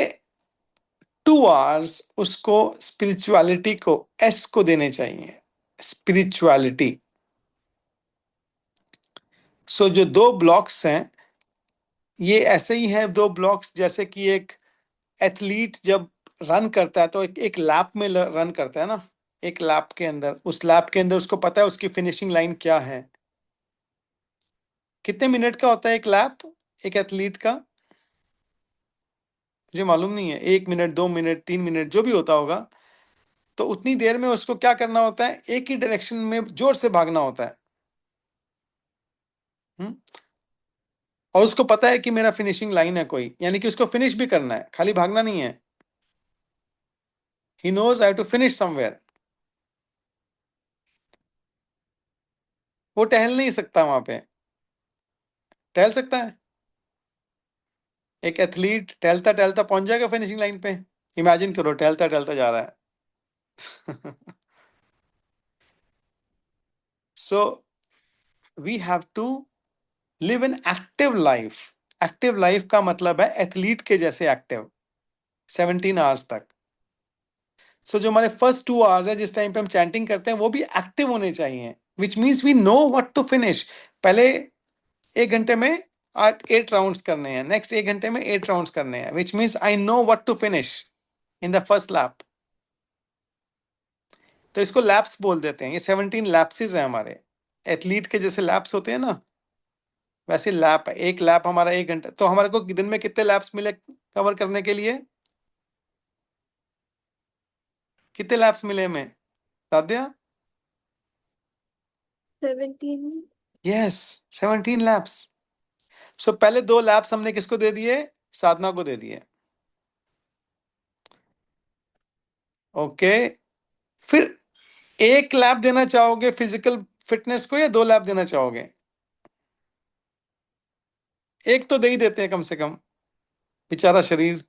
2 hours उसको स्पिरिचुअलिटी को, एस को देने चाहिए। स्पिरिचुअलिटी। सो जो 2 ब्लॉक्स हैं, ये ऐसे ही हैं 2 ब्लॉक्स, जैसे कि एक एथलीट जब रन करता है तो एक लैप में रन करता है ना। एक लैप के अंदर, उस लैप के अंदर उसको पता है उसकी फिनिशिंग लाइन क्या है। कितने मिनट का होता है एक लैप, एक एथलीट का? मुझे मालूम नहीं है, 1 मिनट, 2 मिनट, 3 मिनट, जो भी होता होगा। तो उतनी देर में उसको क्या करना होता है? एक ही डायरेक्शन में जोर से भागना होता है। हम्म? और उसको पता है कि मेरा फिनिशिंग लाइन है कोई, यानी कि उसको फिनिश भी करना है, खाली भागना नहीं है। He knows I to finish somewhere. वो टहल नहीं सकता वहां पे। टहल सकता है? एक एथलीट टहलता टहलता पहुंच जाएगा फिनिशिंग लाइन पे? इमेजिन करो, टहलता टहलता जा रहा है। So we have to live an active life. Active life का मतलब है एथलीट के जैसे एक्टिव, 17 आवर्स तक। सो जो हमारे फर्स्ट 2 आवर्स है जिस टाइम पे हम चैंटिंग करते हैं वो भी एक्टिव होने चाहिए, which means we know what to finish. पहले 1 घंटे में 8 राउंड्स करने हैं, नेक्स्ट 1 घंटे में 8 राउंड्स करने हैं, which means I know what to finish in the first lap. तो इसको लैप्स बोल देते हैं। ये 17 लैप्सेस हैं हमारे, एथलीट के जैसे लैप्स होते हैं ना, वैसे लैप है। एक लैप हमारा 1 घंटा। तो हमारे को दिन में कितने लैप्स मिले कवर करने के लिए? कितने लैप्स मिले हमें साध्या? 17। Yes, 17 lapse. सो पहले 2 लैप्स हमने किसको दे दिए? साधना को दे दिए। ओके, फिर 1 लैप देना चाहोगे फिजिकल फिटनेस को या 2 लैप देना चाहोगे? एक तो दे ही देते हैं कम से कम, बेचारा शरीर,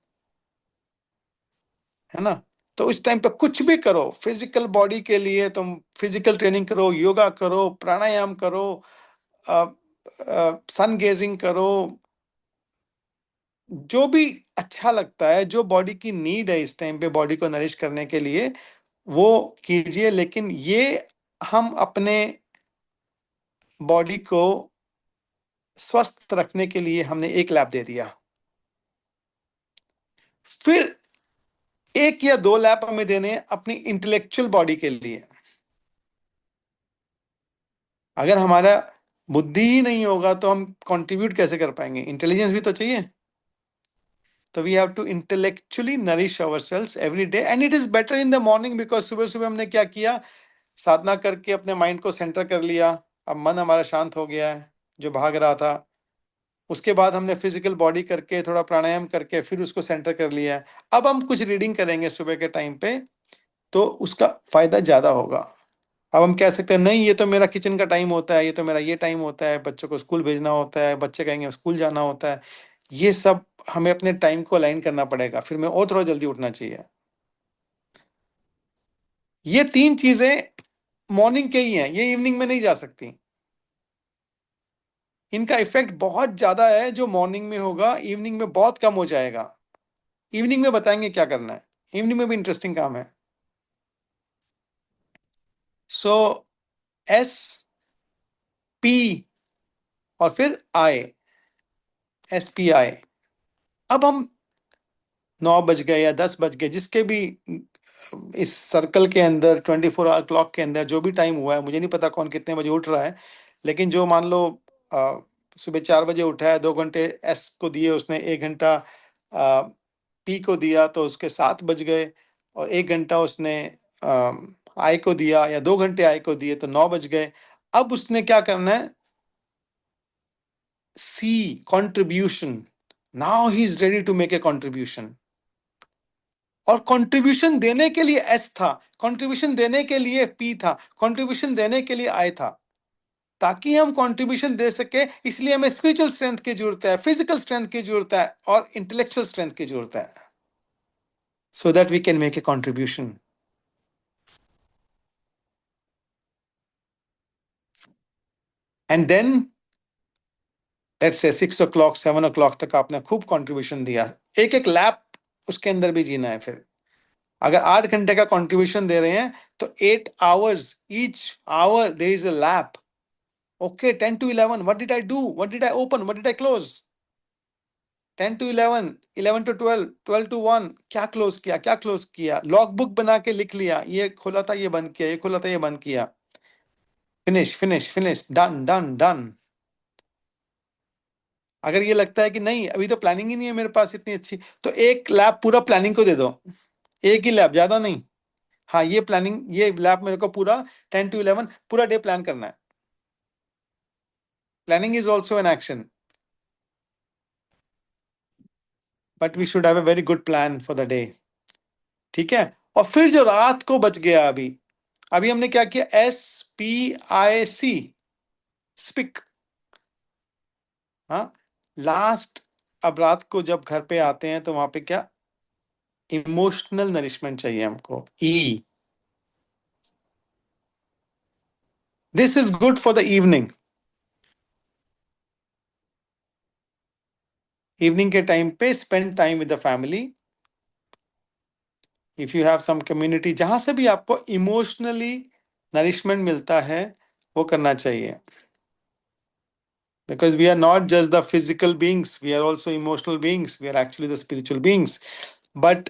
है ना। तो उस टाइम पे कुछ भी करो फिजिकल बॉडी के लिए, तुम फिजिकल ट्रेनिंग करो, योगा करो, प्राणायाम करो, सन गेजिंग करो, जो भी अच्छा लगता है, जो बॉडी की नीड है इस टाइम पे बॉडी को नरिश करने के लिए, वो कीजिए। लेकिन ये हम अपने बॉडी को स्वस्थ रखने के लिए हमने 1 लैप दे दिया। फिर 1 या 2 लैप हमें देने हैं अपनी इंटेलेक्चुअल बॉडी के लिए। अगर हमारा बुद्धि ही नहीं होगा तो हम कंट्रीब्यूट कैसे कर पाएंगे? इंटेलिजेंस भी तो चाहिए। तो we have to intellectually nourish ourselves every day, and it is better in the morning, because सुबह सुबह हमने क्या किया? साधना करके अपने माइंड को सेंटर कर लिया। अब मन हमारा शांत हो गया है जो भाग रहा था। उसके बाद हमने फिजिकल बॉडी करके थोड़ा प्राणायाम करके फिर उसको सेंटर कर लिया है। अब हम कुछ रीडिंग करेंगे सुबह के टाइम पे, तो उसका फायदा ज्यादा होगा। अब हम कह सकते हैं नहीं, ये तो मेरा किचन का टाइम होता है, ये तो मेरा ये टाइम होता है, बच्चों को स्कूल भेजना होता है, बच्चे कहेंगे स्कूल जाना होता है। ये सब हमें अपने टाइम को अलाइन करना पड़ेगा, फिर मैं और थोड़ा जल्दी उठना चाहिए। ये 3 चीजें मॉर्निंग के ही हैं, ये इवनिंग में नहीं जा सकती। इनका इफेक्ट बहुत ज्यादा है, जो मॉर्निंग में होगा इवनिंग में बहुत कम हो जाएगा। इवनिंग में बताएंगे क्या करना है, इवनिंग में भी इंटरेस्टिंग काम है। सो एस पी और फिर आई, SPI। अब हम 9 बज गए या 10 बज गए, जिसके भी इस सर्कल के अंदर 24 आवर क्लॉक के अंदर जो भी टाइम हुआ है, मुझे नहीं पता कौन कितने बजे उठ रहा है, लेकिन जो मान लो सुबह 4 बजे उठा है, 2 घंटे एस को दिए उसने, 1 घंटा पी को दिया, तो उसके 7 बज गए, और 1 घंटा उसने आई को दिया या 2 घंटे आई को दिए, तो 9 बज गए। अब उसने क्या करना है? See, contribution. Now he is ready to make a contribution. और कंट्रीब्यूशन देने के लिए एस था, कंट्रीब्यूशन देने के लिए पी था, कंट्रीब्यूशन देने के लिए आई था। ताकि हम कंट्रीब्यूशन दे सके, इसलिए हमें स्पिरिचुअल स्ट्रेंथ की जरूरत है, फिजिकल स्ट्रेंथ की जरूरत है, और इंटेलेक्चुअल स्ट्रेंथ की जरूरत है, so that we can make a contribution. And then let's say 6 o'clock 7 o'clock तक आपने खूब कंट्रीब्यूशन दिया, एक एक लैप उसके अंदर भी जीना है। फिर अगर 8 घंटे का कंट्रीब्यूशन दे रहे हैं, तो 8 hours, each hour there is a lap. Okay, 10 to 11. What did I do? What did I open? What did I close? 10 to 11, 11 to 12, 12 to 1, क्या क्लोज किया, क्या क्लोज किया? लॉग बुक बना के लिख लिया, ये खोला था, ये बंद किया, ये खोला था, ये बंद किया। Finish finish finish, done done done. अगर ये लगता है कि नहीं अभी तो प्लानिंग ही नहीं है मेरे पास इतनी अच्छी, तो एक लैब पूरा प्लानिंग को दे दो, एक ही लैब, ज्यादा नहीं। हाँ, ये प्लानिंग, ये लैब मेरे को पूरा 10 to 11 पूरा डे प्लान करना है। Planning is also an action, but we should have a very good plan for the day. ठीक है। और फिर जो रात को बच गया, अभी अभी हमने क्या किया? SPIC, speak. हाँ, लास्ट अब रात को जब घर पे आते हैं तो वहां पे क्या, इमोशनल नरिशमेंट चाहिए हमको, E. This is good for the evening. Evening के टाइम पे spend time with the family. If you have some community जहां से भी आपको इमोशनली नरिशमेंट मिलता है, वो करना चाहिए। Because we are not just the physical beings, we are also emotional beings, we are actually the spiritual beings. But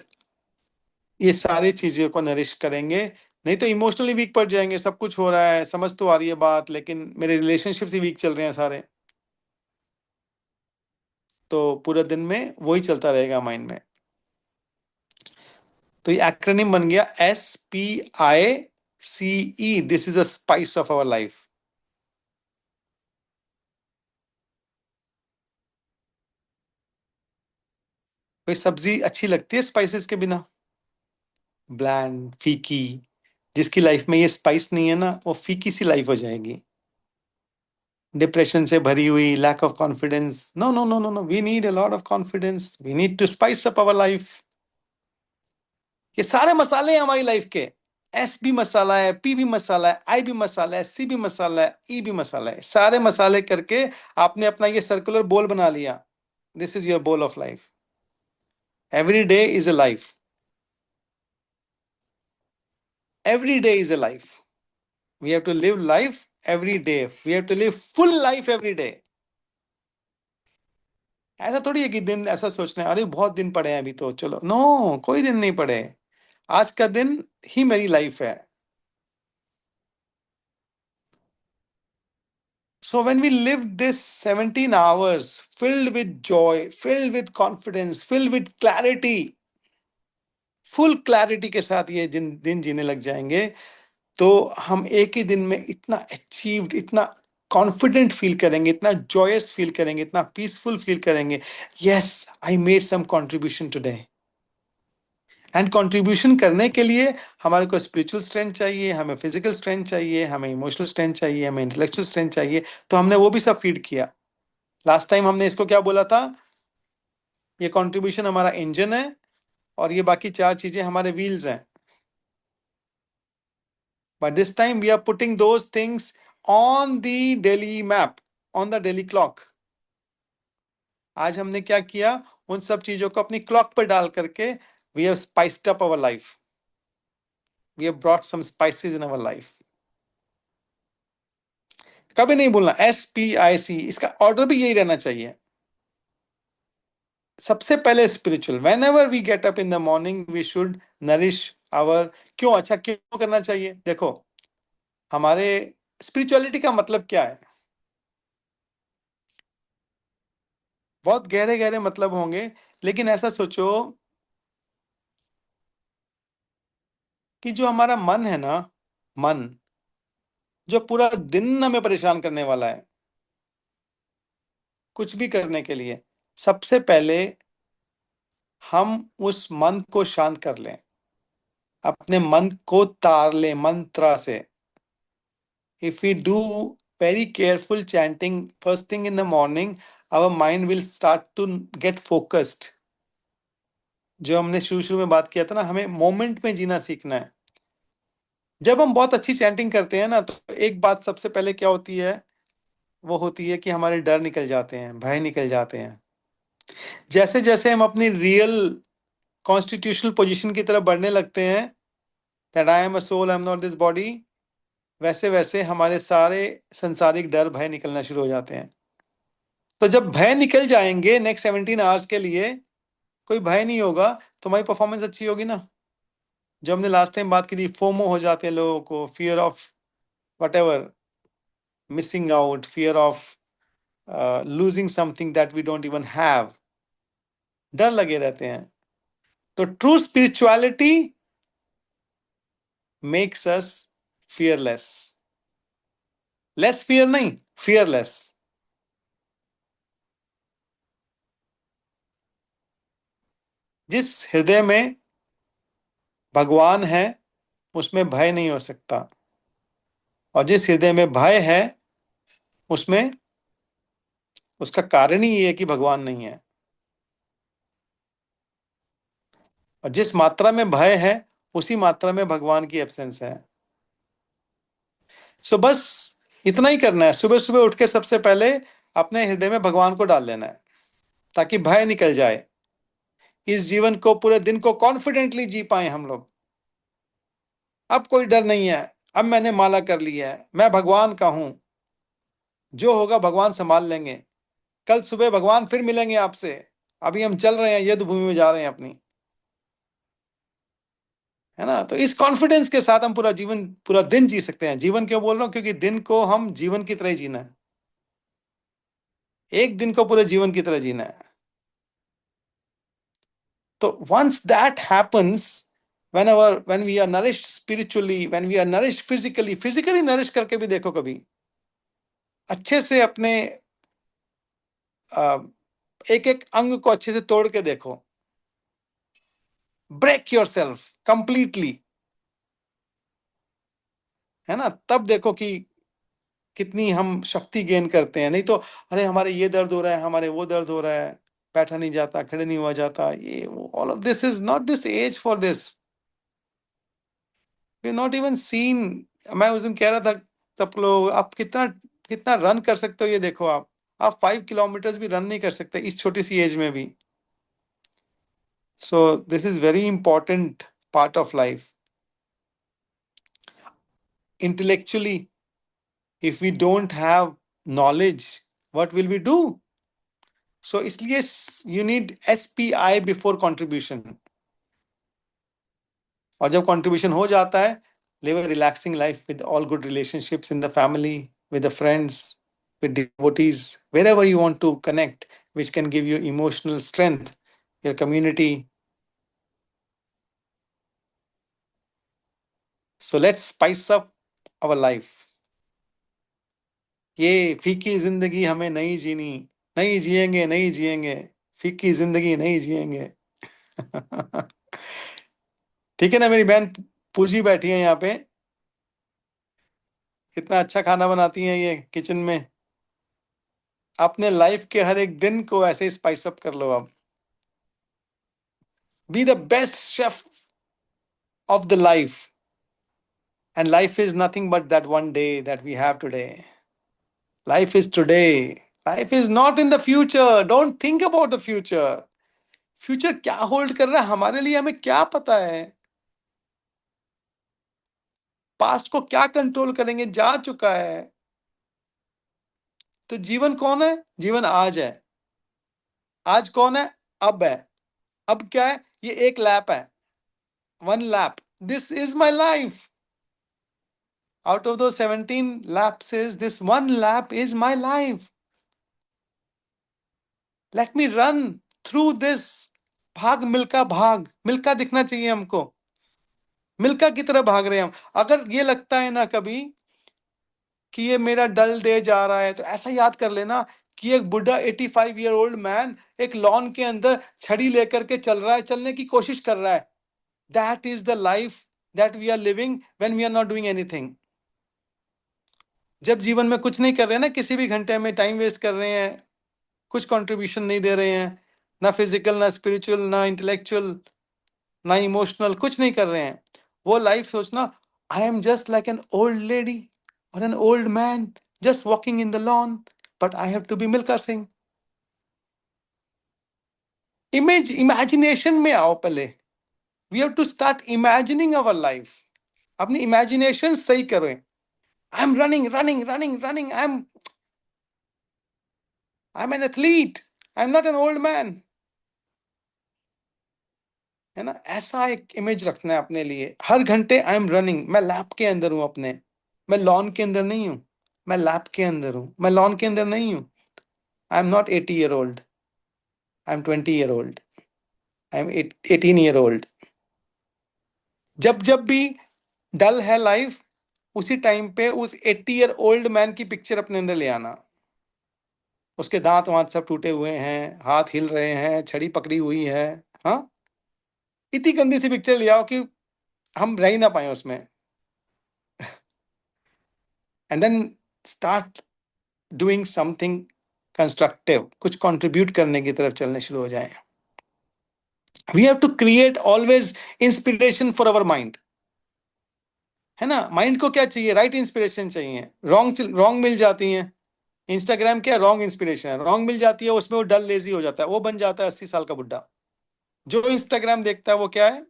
ये सारी चीजें को नरिश करेंगे, नहीं तो इमोशनली वीक पड़ जाएंगे। सब कुछ हो रहा है, समझ तो आ रही है बात, लेकिन मेरे रिलेशनशिप्स ही वीक चल रहे हैं सारे, तो पूरे दिन में वही चलता रहेगा माइंड में। तो ये एक्रोनिम बन गया SPICE। This is a spice of our life. कोई सब्जी अच्छी लगती है स्पाइसेस के बिना? ब्लैंड, फीकी। जिसकी लाइफ में ये स्पाइस नहीं है ना, वो फीकी सी लाइफ हो जाएगी, डिप्रेशन से भरी हुई, lack of confidence. No no no no no, we need a lot of confidence, we need to spice up our life. ये सारे मसाले हैं हमारी लाइफ के। एस भी मसाला है, पी भी मसाला है, आई भी मसाला है, सी भी मसाला है, ई भी मसाला है। सारे मसाले करके आपने अपना ये सर्कुलर बोल बना लिया। This is your bowl of life. Every day is a life. Every day is a life. We have to live life every day. We have to live full life every day. ऐसा थोड़ी है कि दिन ऐसा सोचना है, अरे बहुत दिन पड़े हैं अभी तो चलो, नो, कोई दिन नहीं पड़े। आज का दिन ही मेरी लाइफ है। So when we live this 17 hours filled with joy, filled with confidence, filled with clarity, full clarity के साथ ये दिन जीने लग जाएंगे, तो हम एक ही दिन में इतना अचीव्ड, इतना कॉन्फिडेंट फील करेंगे, इतना जॉयस फील करेंगे, इतना पीसफुल फील करेंगे। Yes, I made some contribution today. And contribution करने के लिए हमारे को स्पिरिचुअल स्ट्रेंथ चाहिए, हमें फिजिकल स्ट्रेंथ चाहिए, हमें इमोशनल स्ट्रेंथ चाहिए, हमें इंटेलेक्चुअल स्ट्रेंथ चाहिए। तो हमने वो भी सब फीड किया। लास्ट टाइम हमने इसको क्या बोला था? ये कंट्रीब्यूशन हमारा इंजन है, और ये बाकी चार चीजें हमारे व्हील्स हैं। But this time we are putting those things on the daily map, on the daily clock. आज हमने क्या किया? उन सब चीजों को अपनी क्लॉक पर डाल करके we have spiced up our life. We have brought some spices in our life. कभी नहीं बोलना SPIC, इसका ऑर्डर भी यही रहना चाहिए। सबसे पहले spiritual. Whenever we get up in the morning we should nourish our. क्यों? अच्छा, क्यों करना चाहिए? देखो, हमारे स्पिरिचुअलिटी का मतलब क्या है? बहुत गहरे गहरे मतलब होंगे, लेकिन ऐसा सोचो कि जो हमारा मन है ना, मन जो पूरा दिन हमें परेशान करने वाला है कुछ भी करने के लिए, सबसे पहले हम उस मन को शांत कर लें, अपने मन को तार लें मंत्र से। If we do very careful chanting first thing in the morning, our mind will start to get focused. जो हमने शुरू शुरू में बात किया था ना, हमें मोमेंट में जीना सीखना है। जब हम बहुत अच्छी चैंटिंग करते हैं ना, तो एक बात सबसे पहले क्या होती है? वो होती है कि हमारे डर निकल जाते हैं, भय निकल जाते हैं। जैसे जैसे हम अपनी रियल कॉन्स्टिट्यूशनल पोजीशन की तरफ बढ़ने लगते हैं, that I am a soul, I am not this body, वैसे वैसे हमारे सारे संसारिक डर भय निकलना शुरू हो जाते हैं। तो जब भय निकल जाएंगे नेक्स्ट 17 आवर्स के लिए, कोई भय नहीं होगा, तो हमारी परफॉर्मेंस अच्छी होगी ना। जो हमने लास्ट टाइम बात की थी, फोमो हो जाते हैं लोगों को, fear of whatever, missing out, fear of losing something that we don't even have, डर लगे रहते हैं। तो true spirituality makes us fearless. Less fear नहीं, फियरलेस। जिस हृदय में भगवान है उसमें भय नहीं हो सकता, और जिस हृदय में भय है उसमें, उसका कारण ही ये है कि भगवान नहीं है। और जिस मात्रा में भय है उसी मात्रा में भगवान की एब्सेंस है। सो बस इतना ही करना है, सुबह सुबह उठ के सबसे पहले अपने हृदय में भगवान को डाल लेना है, ताकि भय निकल जाए। इस जीवन को, पूरे दिन को कॉन्फिडेंटली जी पाए हम लोग। अब कोई डर नहीं है, अब मैंने माला कर ली है, मैं भगवान का हूं, जो होगा भगवान संभाल लेंगे। कल सुबह भगवान फिर मिलेंगे आपसे। अभी हम चल रहे हैं, युद्ध भूमि में जा रहे हैं अपनी, है ना। तो इस कॉन्फिडेंस के साथ हम पूरा जीवन, पूरा दिन जी सकते हैं। जीवन क्यों बोल रहा हूं? क्योंकि दिन को हम जीवन की तरह ही जीना है। एक दिन को पूरे जीवन की तरह जीना है। तो once that happens, when we are nourished spiritually, when we are nourished physically nourished करके भी देखो कभी, अच्छे से अपने एक एक अंग को अच्छे से तोड़ के देखो, ब्रेक योर सेल्फ कंप्लीटली, है ना। तब देखो कि कितनी हम शक्ति गेन करते हैं। नहीं तो अरे हमारे ये दर्द हो रहा है, हमारे वो दर्द हो रहा है, बैठा नहीं जाता, खड़े नहीं हुआ जाता, ये वो, all of this is not this age for this. We not even seen. मैं उस दिन कह रहा था सब लोग, आप कितना कितना रन कर सकते हो ये देखो। आप 5 किलोमीटर भी रन नहीं कर सकते इस छोटी सी एज में भी। So this is very important part of life. Intellectually, if we don't have knowledge, what will we do? So इसलिए you need SPI before contribution. और जब contribution हो जाता है, live a relaxing life with all good relationships in the family, with the friends, with devotees, wherever you want to connect, which can give you emotional strength, your community. So let's spice up our life. ये फीकी जिंदगी हमें नहीं जीनी, नहीं जिएंगे, नहीं जिएंगे, फीकी जिंदगी नहीं जिएंगे। ठीक है ना। मेरी बहन पूजी बैठी है यहाँ पे, इतना अच्छा खाना बनाती हैं ये किचन में। अपने लाइफ के हर एक दिन को ऐसे स्पाइस अप कर लो। अब be the best chef of the life, and life is nothing but that one day that we have today. Life is today, life is not in the future. Don't think about the future. Future क्या hold कर रहा है हमारे लिए, हमें क्या पता है। पास्ट को क्या कंट्रोल करेंगे, जा चुका है। तो जीवन कौन है? जीवन आज है। आज कौन है? अब है। अब क्या है? ये एक लैप है, one lap. This is my life. Out of दो 17 lapses, this one lap is my life. Let me run through this. भाग मिल्का, भाग मिल्का दिखना चाहिए हमको। मिल्का की तरह भाग रहे हैं हम। अगर ये लगता है ना कभी कि ये मेरा डल दे जा रहा है, तो ऐसा याद कर लेना कि एक बुढ़ा 85-year-old मैन एक लॉन के अंदर छड़ी लेकर के चल रहा है, चलने की कोशिश कर रहा है। That is the life that we are living when we are not doing anything. जब जीवन में कुछ नहीं कर रहे हैं ना, किसी भी घंटे में टाइम वेस्ट कर रहे हैं, कुछ कंट्रीब्यूशन नहीं दे रहे हैं, ना फिजिकल, ना स्पिरिचुअल, ना इंटेलेक्चुअल, ना इमोशनल, कुछ नहीं कर रहे हैं, वो लाइफ सोचना, I am just like an old lady और an old man just walking in the lawn, but I have to be Milkha Singh. Imagination में आओ पहले। We have to start imagining our life. अपनी इमेजिनेशन सही करें। I am running running running running, I am an athlete, I am not an old man, है ना। ऐसा एक इमेज रखना है अपने लिए। हर घंटे आई एम रनिंग, मैं लैब के अंदर हूं अपने, मैं लॉन के अंदर नहीं हूं, मैं लैब के अंदर हूं, मैं लॉन के अंदर नहीं हूं। आई am not 80 year old, I am 20 year old, I am 18 year old। जब जब भी डल है लाइफ, उसी टाइम पे उस 80 year old मैन की पिक्चर अपने अंदर ले आना। उसके दांत वांत सब टूटे हुए हैं, हाथ हिल रहे हैं, छड़ी पकड़ी हुई है। हाँ, इतनी गंदी सी पिक्चर ले आओ कि हम रह ही ना पाए उसमें। And then start doing something constructive, कुछ कंट्रीब्यूट करने की तरफ चलने शुरू हो जाएं। We have to create always inspiration for our mind, है ना। माइंड को क्या चाहिए? राइट इंस्पिरेशन चाहिए। रॉन्ग रॉन्ग मिल जाती है। इंस्टाग्राम क्या रॉन्ग इंस्पिरेशन है, रॉन्ग मिल जाती है, उसमें वो डल लेजी हो जाता है, वो बन जाता है 80 साल का बुढ़ा। जो इंस्टाग्राम देखता है वो क्या है?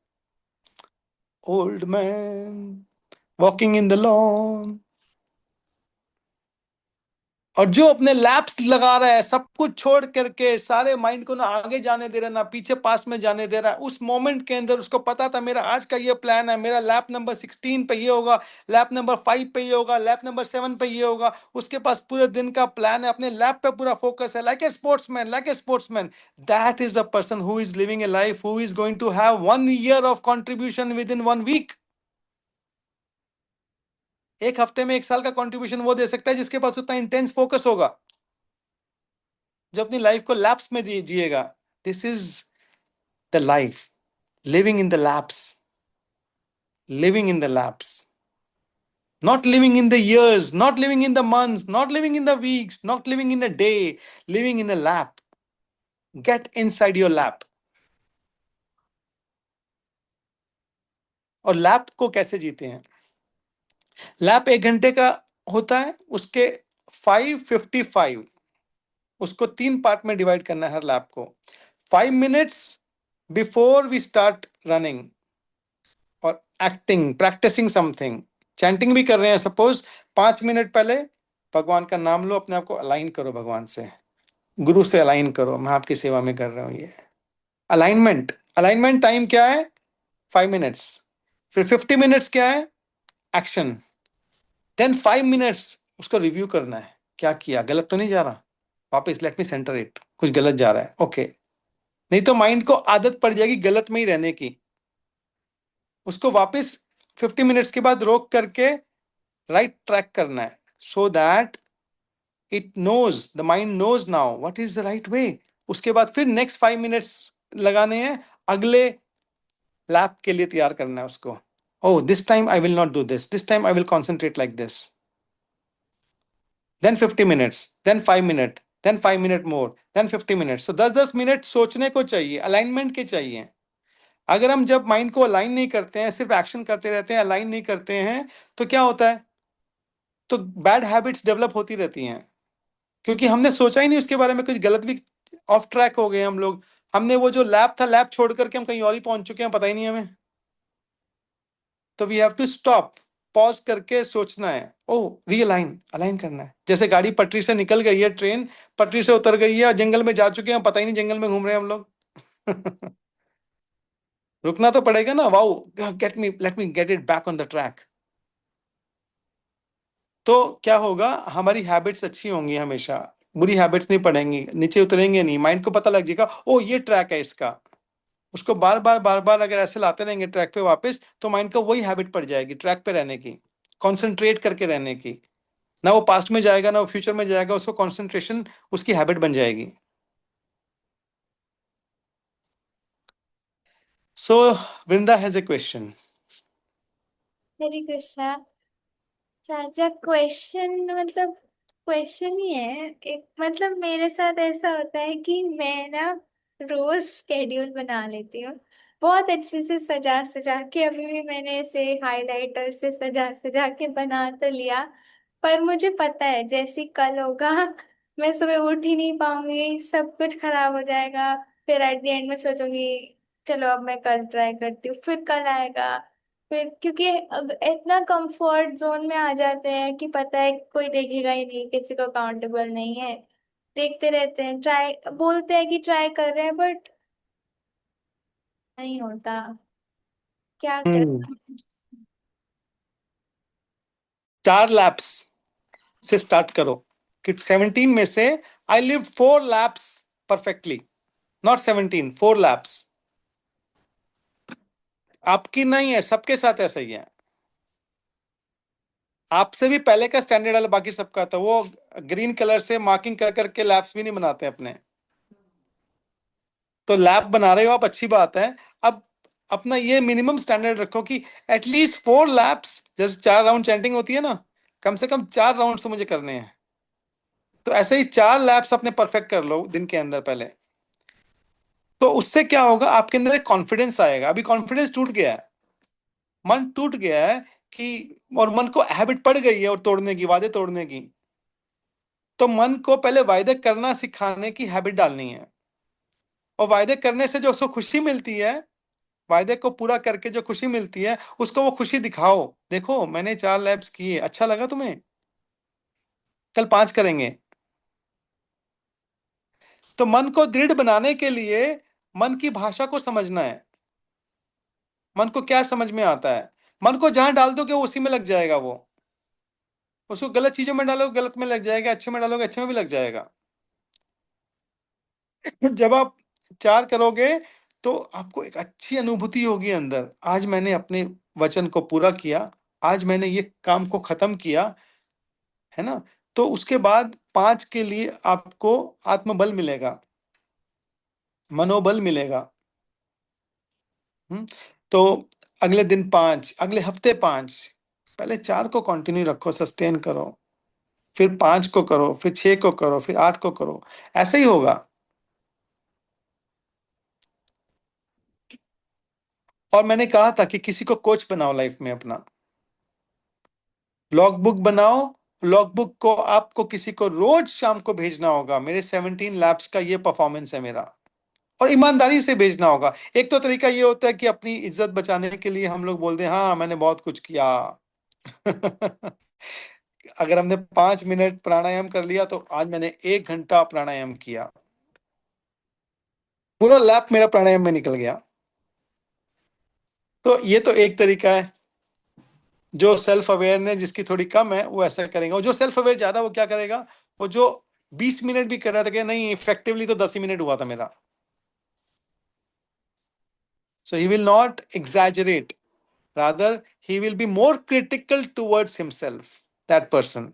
Old man walking in the lawn. और जो अपने लैप्स लगा रहा है, सब कुछ छोड़ करके, सारे माइंड को ना आगे जाने दे रहा है ना पीछे पास में जाने दे रहा है, उस मोमेंट के अंदर उसको पता था मेरा आज का ये प्लान है, मेरा लैप नंबर 16 पे ये होगा, लैप नंबर 5 पे ये होगा, लैप नंबर 7 पे ये होगा। उसके पास पूरे दिन का प्लान है, अपने लैप पे पूरा फोकस है, like a sportsman, like a sportsman. That is a person who is living a life who is going to have 1 year of contribution within 1 week। एक हफ्ते में 1 साल का कंट्रीब्यूशन वो दे सकता है जिसके पास उतना इंटेंस फोकस होगा, जो अपनी लाइफ को लैप्स में जिएगा। This is the life, living in the laps, living in the laps, not living in the years, not living in the months, not living in the weeks, not living in a day, living in a lap. Get inside your lap. और lap को कैसे जीते हैं? Lap 1 घंटे का होता है, उसके 555, उसको 3 पार्ट में डिवाइड करना है हर लैप को। 5 minutes before we start running और एक्टिंग, प्रैक्टिसिंग समथिंग, चैंटिंग भी कर रहे हैं सपोज, 5 मिनट पहले भगवान का नाम लो, अपने आप को अलाइन करो भगवान से, गुरु से अलाइन करो, मैं आपकी सेवा में कर रहा हूं। ये अलाइनमेंट, अलाइनमेंट टाइम क्या है? 5 मिनट्स। फिर 50 मिनट्स क्या है? एक्शन। देन 5 मिनट्स उसको रिव्यू करना है, क्या किया, गलत तो नहीं जा रहा, वापस लेट मी सेंटर इट, कुछ गलत जा रहा है, ओके। नहीं तो माइंड को आदत पड़ जाएगी गलत में ही रहने की, उसको वापस 50 मिनट्स के बाद रोक करके राइट ट्रैक करना है, so that it knows, the mind knows now what is the right way. उसके बाद फिर नेक्स्ट 5 मिनट्स लगाने हैं, अगले लैप के लिए तैयार करना है उसको। Oh, this time I will not do this. This time I will concentrate like this. Then 50 minutes, then 5 minutes, then 5 minutes more, then 50 minutes. So 10-10 minute सोचने को चाहिए, अलाइनमेंट के चाहिए। अगर हम जब माइंड को अलाइन नहीं करते हैं, सिर्फ एक्शन करते रहते हैं, अलाइन नहीं करते हैं, तो क्या होता है? तो बैड हैबिट्स डेवलप होती रहती हैं, क्योंकि हमने सोचा ही नहीं उसके बारे में, कुछ गलत भी, ऑफ ट्रैक हो गए हम लोग। हमने वो जो लैब था, लैब छोड़ करके हम कहीं और ही पहुंच चुके हैं, पता ही नहीं हमें। तो we have to stop, pause करके सोचना है, ओ रीअलाइन, अलाइन करना है। जैसे गाड़ी पटरी से निकल गई है, ट्रेन पटरी से उतर गई है और जंगल में जा चुके हैं, पता ही नहीं जंगल में घूम रहे हैं हम लोग। रुकना तो पड़ेगा ना, wow, get me, let me get it back on the track. तो क्या होगा? हमारी हैबिट्स अच्छी होंगी हमेशा, बुरी हैबिट्स नहीं पड़ेंगी, नीचे उतरेंगे नहीं, माइंड को पता लग जाएगा ओ ये ट्रैक है इसका। उसको बार बार बार बार अगर ऐसे लाते रहेंगे ट्रैक पे वापस, तो माइंड को वही हैबिट पड़ जाएगी ट्रैक पे रहने की, कॉन्सेंट्रेट करके रहने की। ना वो पास्ट में जाएगा ना वो फ्यूचर में जाएगा, उसको कॉन्सेंट्रेशन उसकी हैबिट बन जाएगी। सो वृंदा हैज ए क्वेश्चन। हरे कृष्णा। चाचा, क्वेश्चन मतलब क्वेश्चन ही है एक। मतलब मेरे साथ ऐसा होता है कि मैं ना रोज स्केड्यूल बना लेती हूँ, बहुत अच्छे से सजा सजा के। अभी भी मैंने ऐसे हाइलाइटर से सजा सजा के बना तो लिया, पर मुझे पता है जैसे ही कल होगा मैं सुबह उठ ही नहीं पाऊंगी, सब कुछ खराब हो जाएगा। फिर एट द एंड में सोचूंगी चलो अब मैं कल ट्राई करती हूँ, फिर कल आएगा। फिर क्योंकि इतना कंफर्ट जोन में आ जाते हैं कि पता है कोई देखेगा ही नहीं, किसी को अकाउंटेबल नहीं है, देखते रहते हैं, ट्राई बोलते हैं कि ट्राई कर रहे हैं बट नहीं होता। क्या कर। 4 लैप्स से स्टार्ट करो, कि 17 में से I live 4 lapse perfectly, not 17, 4 lapse. आपकी नहीं है, सबके साथ ऐसा ही है। आपसे भी पहले का स्टैंडर्ड वाला बाकी सबका था, वो ग्रीन कलर से मार्किंग कर करके लैप्स भी नहीं बनाते अपने। तो लैप बना रहे हो आप, अच्छी बात है। अब अपना ये मिनिमम स्टैंडर्ड रखो कि एटलीस्ट 4 लैप्स, जैसे 4 राउंड चैंटिंग होती है ना, कम से कम 4 राउंड तो मुझे करने हैं। तो ऐसे ही 4 लैप्स अपने परफेक्ट कर लो दिन के अंदर पहले। तो उससे क्या होगा, आपके अंदर एक कॉन्फिडेंस आएगा। अभी कॉन्फिडेंस टूट गया है, मन टूट गया है कि, और मन को हैबिट पड़ गई है और तोड़ने की, वादे तोड़ने की। तो मन को पहले वायदे करना सिखाने की हैबिट डालनी है, और वायदे करने से जो उसको खुशी मिलती है, वायदे को पूरा करके जो खुशी मिलती है, उसको वो खुशी दिखाओ। देखो मैंने 4 लैब्स किए, अच्छा लगा तुम्हें, कल 5 करेंगे। तो मन को दृढ़ बनाने के लिए मन की भाषा को समझना है। मन को क्या समझ में आता है, मन को जहां डाल दोगे वो उसी में लग जाएगा। वो उसको गलत चीजों में डालोगे गलत में लग जाएगा, अच्छे में डालोगे अच्छे में भी लग जाएगा। जब आप 4 करोगे तो आपको एक अच्छी अनुभूति होगी अंदर, आज मैंने अपने वचन को पूरा किया, आज मैंने ये काम को खत्म किया, है ना। तो उसके बाद 5 के लिए आपको आत्मबल मिलेगा, मनोबल मिलेगा। हम्म, तो अगले दिन 5, अगले हफ्ते 5, पहले 4 को कंटिन्यू रखो, सस्टेन करो, फिर 5 को करो, फिर 6 को करो, फिर 8 को करो, ऐसे ही होगा। और मैंने कहा था कि किसी को कोच बनाओ लाइफ में अपना, लॉग बुक बनाओ। लॉग बुक को आपको किसी को रोज शाम को भेजना होगा, मेरे 17 लैब्स का ये परफॉर्मेंस है मेरा, और ईमानदारी से भेजना होगा। एक तो तरीका ये होता है कि अपनी इज्जत बचाने के लिए हम लोग बोलते हैं हाँ मैंने बहुत कुछ किया। अगर हमने 5 मिनट प्राणायाम कर लिया तो आज मैंने 1 घंटा प्राणायाम किया, पूरा लैप मेरा प्राणायाम में निकल गया। तो ये तो एक तरीका है। जो सेल्फ अवेयरनेस जिसकी थोड़ी कम है वो ऐसा करेगा, और जो सेल्फ अवेयर ज्यादा वो क्या करेगा, वो जो 20 मिनट भी कर रहा था कि नहीं इफेक्टिवली तो 10 ही मिनट हुआ था मेरा। So he will not exaggerate, rather he will be more critical towards himself, that person।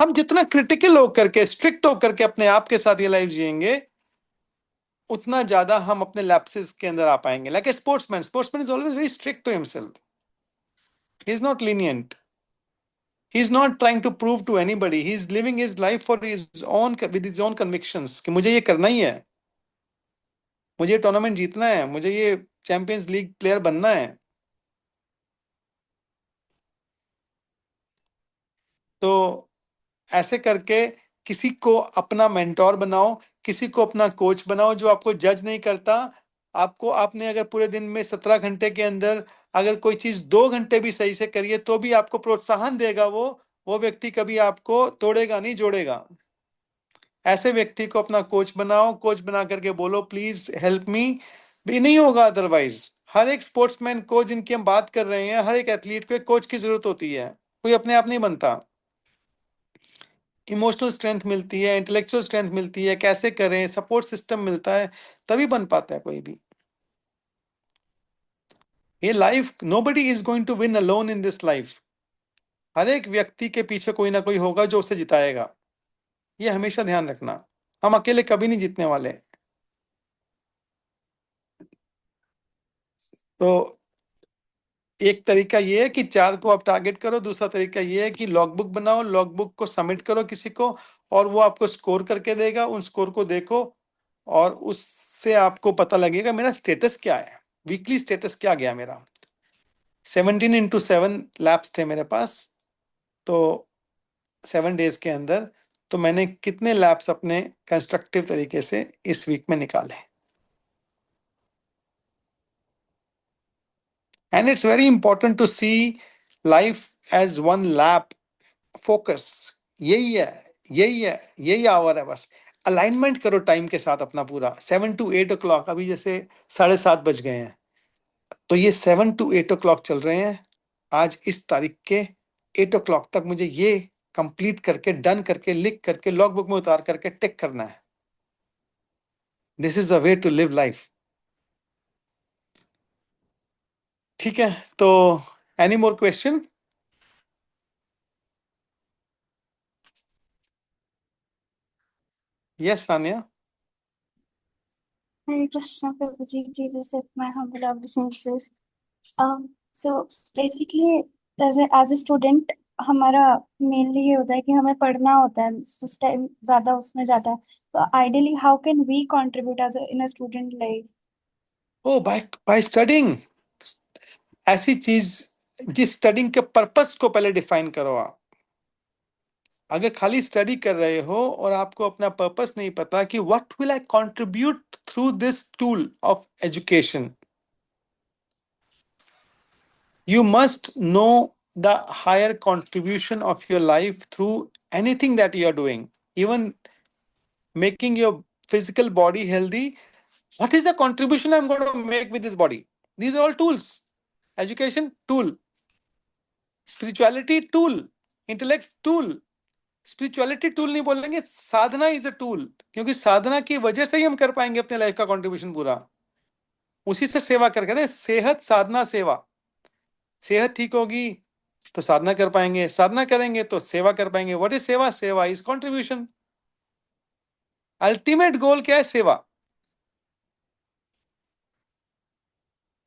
हम जितना क्रिटिकल होकर के, स्ट्रिक्ट होकर के अपने आप के साथ ये लाइफ जिएंगे, उतना ज्यादा हम अपने लैप्सेस के अंदर आ पाएंगे। Like a sportsman, sportsman is always very strict to himself, he is not lenient, he is not trying to prove to anybody, he is living his life for his own, with his own convictions कि मुझे ये करना ही है, मुझे tournament जीतना है, मुझे ये चैंपियंस लीग प्लेयर बनना है। तो ऐसे करके किसी को अपना मेंटोर बनाओ, किसी को अपना कोच बनाओ जो आपको जज नहीं करता। आपको, आपने अगर पूरे दिन में 17 घंटे के अंदर अगर कोई चीज 2 घंटे भी सही से करिए तो भी आपको प्रोत्साहन देगा। वो व्यक्ति कभी आपको तोड़ेगा नहीं, जोड़ेगा। ऐसे व्यक्ति को अपना कोच बनाओ, कोच बना करके बोलो प्लीज हेल्प मी, भी नहीं होगा अदरवाइज। हर एक स्पोर्ट्समैन को जिनकी हम बात कर रहे हैं, हर एक एथलीट को एक कोच की जरूरत होती है, कोई अपने आप नहीं बनता। इमोशनल स्ट्रेंथ मिलती है, इंटेलेक्चुअल स्ट्रेंथ मिलती है, कैसे करें, सपोर्ट सिस्टम मिलता है, तभी बन पाता है कोई भी। ये life, nobody is going to win alone in this life. हर एक व्यक्ति के पीछे कोई ना कोई होगा जो उसे जिताएगा, ये हमेशा ध्यान रखना। हम अकेले कभी नहीं जीतने वाले। तो एक तरीका ये है कि 4 को आप टारगेट करो, दूसरा तरीका ये है कि लॉग बुक बनाओ, लॉग बुक को सबमिट करो किसी को, और वो आपको स्कोर करके देगा, उन स्कोर को देखो, और उससे आपको पता लगेगा मेरा स्टेटस क्या है, वीकली स्टेटस क्या गया मेरा। 17x7 लैब्स थे मेरे पास, तो 7 डेज के अंदर, तो मैंने कितने लैब्स अपने कंस्ट्रक्टिव तरीके से इस वीक में निकाले। And it's very important to see life as one lab, focus यही है, यही है, यही आवर है बस। अलाइनमेंट करो टाइम के साथ अपना पूरा, 7 to 8 o'clock, अभी जैसे 7:30 बज गए हैं, तो ये 7 to 8 o'clock चल रहे हैं। आज इस तारीख के 8 o'clock तक मुझे ये कंप्लीट करके, डन करके, लिख करके, लॉग बुक में उतार करके टिक करना है। This is the way to live life. ठीक है, तो any more question? Yes Sania. Hare Krishna Prabhuji, please accept my humble obeisances. So basically, as a student, हमारा मेनली ये होता है कि हमें पढ़ना होता है, उस टाइम ज्यादा उसमें जाता है। तो ideally how can we contribute as in a student life? Oh, by studying. ऐसी चीज, जिस स्टडिंग के पर्पस को पहले डिफाइन करो आप। अगर खाली स्टडी कर रहे हो और आपको अपना पर्पस नहीं पता कि what will I contribute through this tool of education, you must know the higher contribution of your life through anything that you are doing, even making your physical body healthy. What is the contribution I'm going to make with this body? These are all tools. Education, tool. Spirituality, tool. Intellect, tool. Spirituality tool नहीं बोलेंगे, साधना is a tool, क्योंकि साधना की वजह से ही हम कर पाएंगे अपने लाइफ का कंट्रीब्यूशन पूरा। उसी से सेवा करके, सेहत साधना सेवा। सेहत ठीक होगी तो साधना कर पाएंगे, साधना करेंगे तो सेवा कर पाएंगे। व्हाट इज सेवा? सेवा इज कंट्रीब्यूशन। अल्टीमेट गोल क्या है? सेवा।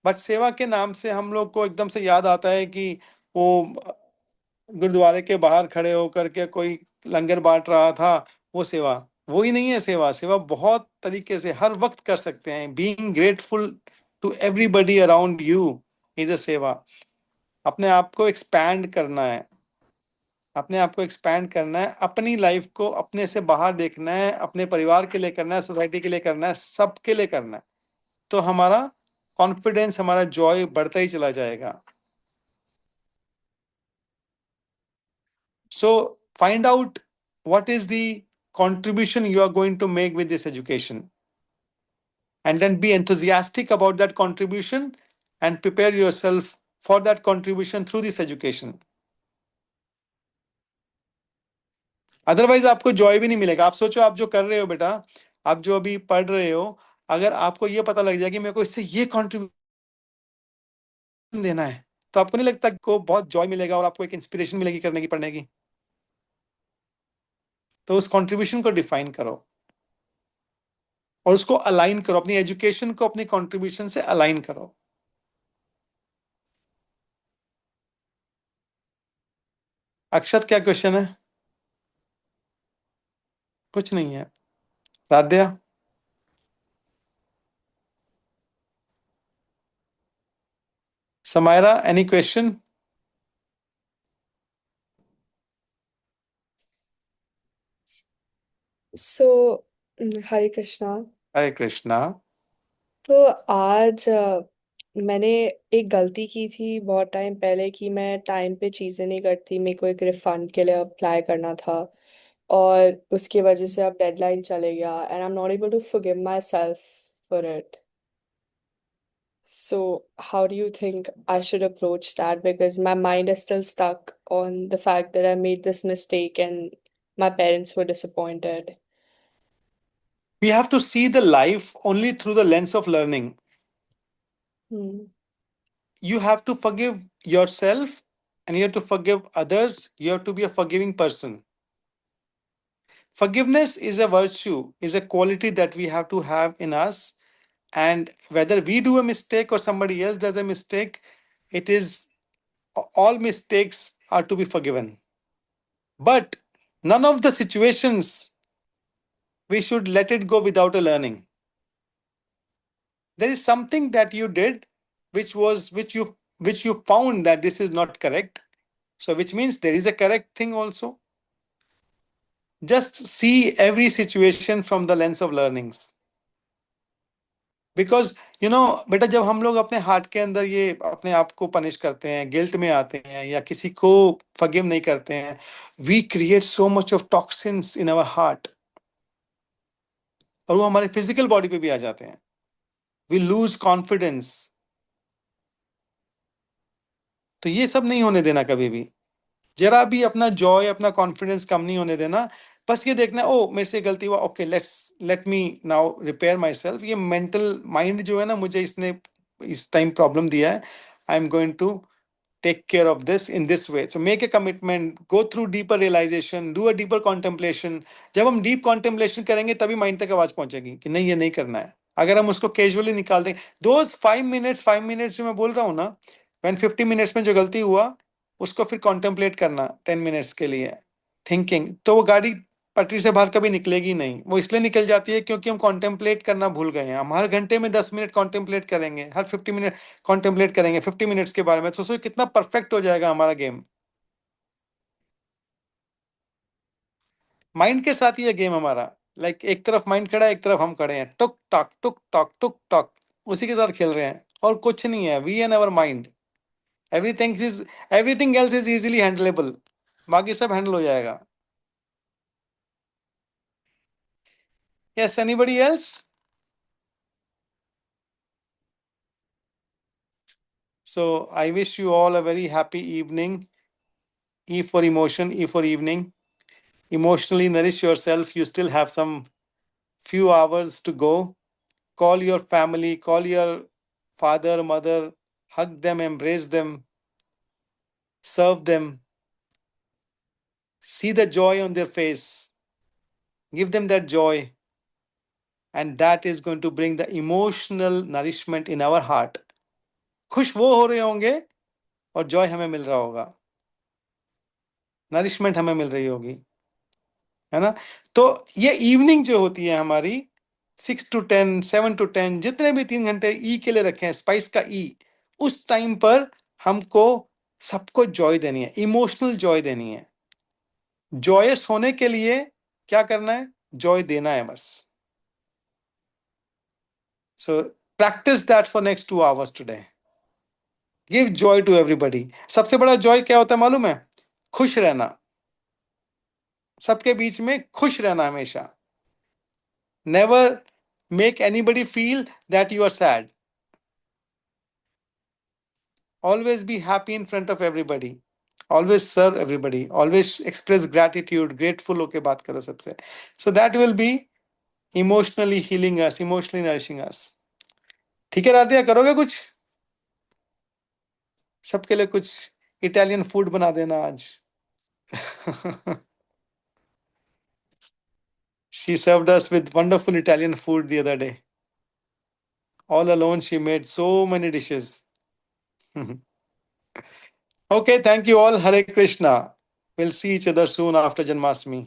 बट सेवा के नाम से हम लोग को एकदम से याद आता है कि वो गुरुद्वारे के बाहर खड़े होकर के कोई लंगर बांट रहा था, वो सेवा। वो ही नहीं है सेवा। सेवा बहुत तरीके से हर वक्त कर सकते हैं। Being grateful to everybody around you is a seva. अपने आप को एक्सपैंड करना है, अपने आप को एक्सपैंड करना है, अपनी लाइफ को अपने से बाहर देखना है, अपने परिवार के लिए करना है, सोसाइटी के लिए करना है, सबके लिए करना है। तो हमारा कॉन्फिडेंस, हमारा जॉय बढ़ता ही चला जाएगा। So find out what is the contribution you are going to make with this education, and then be enthusiastic about that contribution and prepare yourself for that contribution through this education. Otherwise आपको Joy भी नहीं मिलेगा। आप सोचो, आप जो कर रहे हो बेटा, आप जो अभी पढ़ रहे हो, अगर आपको ये पता लग जाए कि मेरे को इससे ये कंट्रीब्यूशन देना है, तो आपको नहीं लगता को बहुत जॉय मिलेगा और आपको एक इंस्पिरेशन मिलेगी करने की, पढ़ने की? तो उस कंट्रीब्यूशन को डिफाइन करो और उसको अलाइन करो, अपनी एजुकेशन को अपनी कंट्रीब्यूशन से अलाइन करो। अक्षत, क्या क्वेश्चन है? कुछ नहीं है। Radhya? Samaira, any question? So Hare Krishna. Hare Krishna. तो आज मैंने एक गलती की थी बहुत टाइम पहले कि मैं टाइम पे चीज़ें नहीं करती। मेरे को एक रिफंड के लिए अप्लाई करना था और उसकी वजह से अब डेडलाइन चले गया and I am not able to forgive myself for it. So, how do you think I should approach that? Because my mind is still stuck on the fact that I made this mistake and my parents were disappointed. We have to see the life only through the lens of learning. Hmm. You have to forgive yourself and you have to forgive others. You have to be a forgiving person. Forgiveness is a virtue, is a quality that we have to have in us. And whether we do a mistake or somebody else does a mistake, it is, all mistakes are to be forgiven. But none of the situations we should let it go without a learning. There is something that you did which you found that this is not correct. So which means there is a correct thing also. Just see every situation from the lens of learnings. Because बेटा, जब हम लोग अपने heart के अंदर ये अपने आप को पनिश करते हैं, गिल्ट में आते हैं या किसी को फॉरगिव नहीं करते हैं, we create so much of toxins in our heart, और वो हमारे फिजिकल बॉडी पे भी आ जाते हैं। We lose confidence. तो ये सब नहीं होने देना कभी भी। जरा भी अपना जॉय, अपना कॉन्फिडेंस कम नहीं होने देना। बस ये देखना, ओ मेरे से गलती हुआ, okay let me now repair my self. ये मेंटल माइंड जो है ना, मुझे इसने इस टाइम प्रॉब्लम दिया है, I am going to take care of this in this way. So make a commitment, go through deeper realization, do a deeper contemplation. जब हम deep contemplation करेंगे तभी माइंड तक आवाज पहुंचेगी कि नहीं, ये नहीं करना है। अगर हम उसको कैजुअली निकाल दें, those 5 minutes जो मैं बोल रहा हूँ ना, when 50 minutes में जो गलती हुआ, उसको फिर कॉन्टेम्पलेट करना 10 मिनट्स के लिए, थिंकिंग, तो वो गाड़ी पटरी से बाहर कभी निकलेगी नहीं। वो इसलिए निकल जाती है क्योंकि हम कॉन्टेम्पलेट करना भूल गए हैं। हम हर घंटे में 10 मिनट कॉन्टेम्पलेट करेंगे, हर 50 मिनट कॉन्टेम्पलेट करेंगे 50 मिनट्स के बारे में, तो सोचो कितना परफेक्ट हो जाएगा हमारा गेम। माइंड के साथ ही ये गेम हमारा, लाइक एक तरफ माइंड खड़ा है, एक तरफ हम खड़े हैं, टुक टॉक टुक टॉक टुक टॉक, उसी के साथ खेल रहे हैं और कुछ नहीं है। We and our mind, everything else is easily handleable, बाकी सब हैंडल हो जाएगा। Yes, anybody else? So I wish you all a very happy evening. E for emotion, E for evening. Emotionally nourish yourself. You still have some few hours to go. Call your family, call your father, mother, hug them, embrace them, serve them. See the joy on their face. Give them that joy. And that is going to bring the emotional nourishment in our heart. खुश वो हो रहे होंगे और Joy हमें मिल रहा होगा, nourishment हमें मिल रही होगी, है ना? तो ये इवनिंग जो होती है हमारी 6 to 10, 7 to 10, जितने भी 3 घंटे ई के लिए रखे हैं, स्पाइस का ई, उस टाइम पर हमको सबको जॉय देनी है, इमोशनल जॉय देनी है। जॉयस होने के लिए क्या करना है? जॉय देना है बस। So practise that for next 2 hours today. Give joy to everybody. सबसे बड़ा जॉय क्या होता है मालूम है? खुश रहना, सबके बीच में खुश रहना हमेशा। Never make anybody feel that you are sad. Always be happy in front of everybody. Always serve everybody. Always express gratitude. Grateful होके बात करो सबसे. So that will be emotionally healing us, emotionally nourishing us. ठीक है राधिया, करोगे कुछ? सबके लिए कुछ इटालियन फूड बना देना आज। She served us with wonderful Italian food the other day. All alone, she made so many dishes. Okay, thank you all. Hare Krishna. We'll see each other soon after Janmashtami.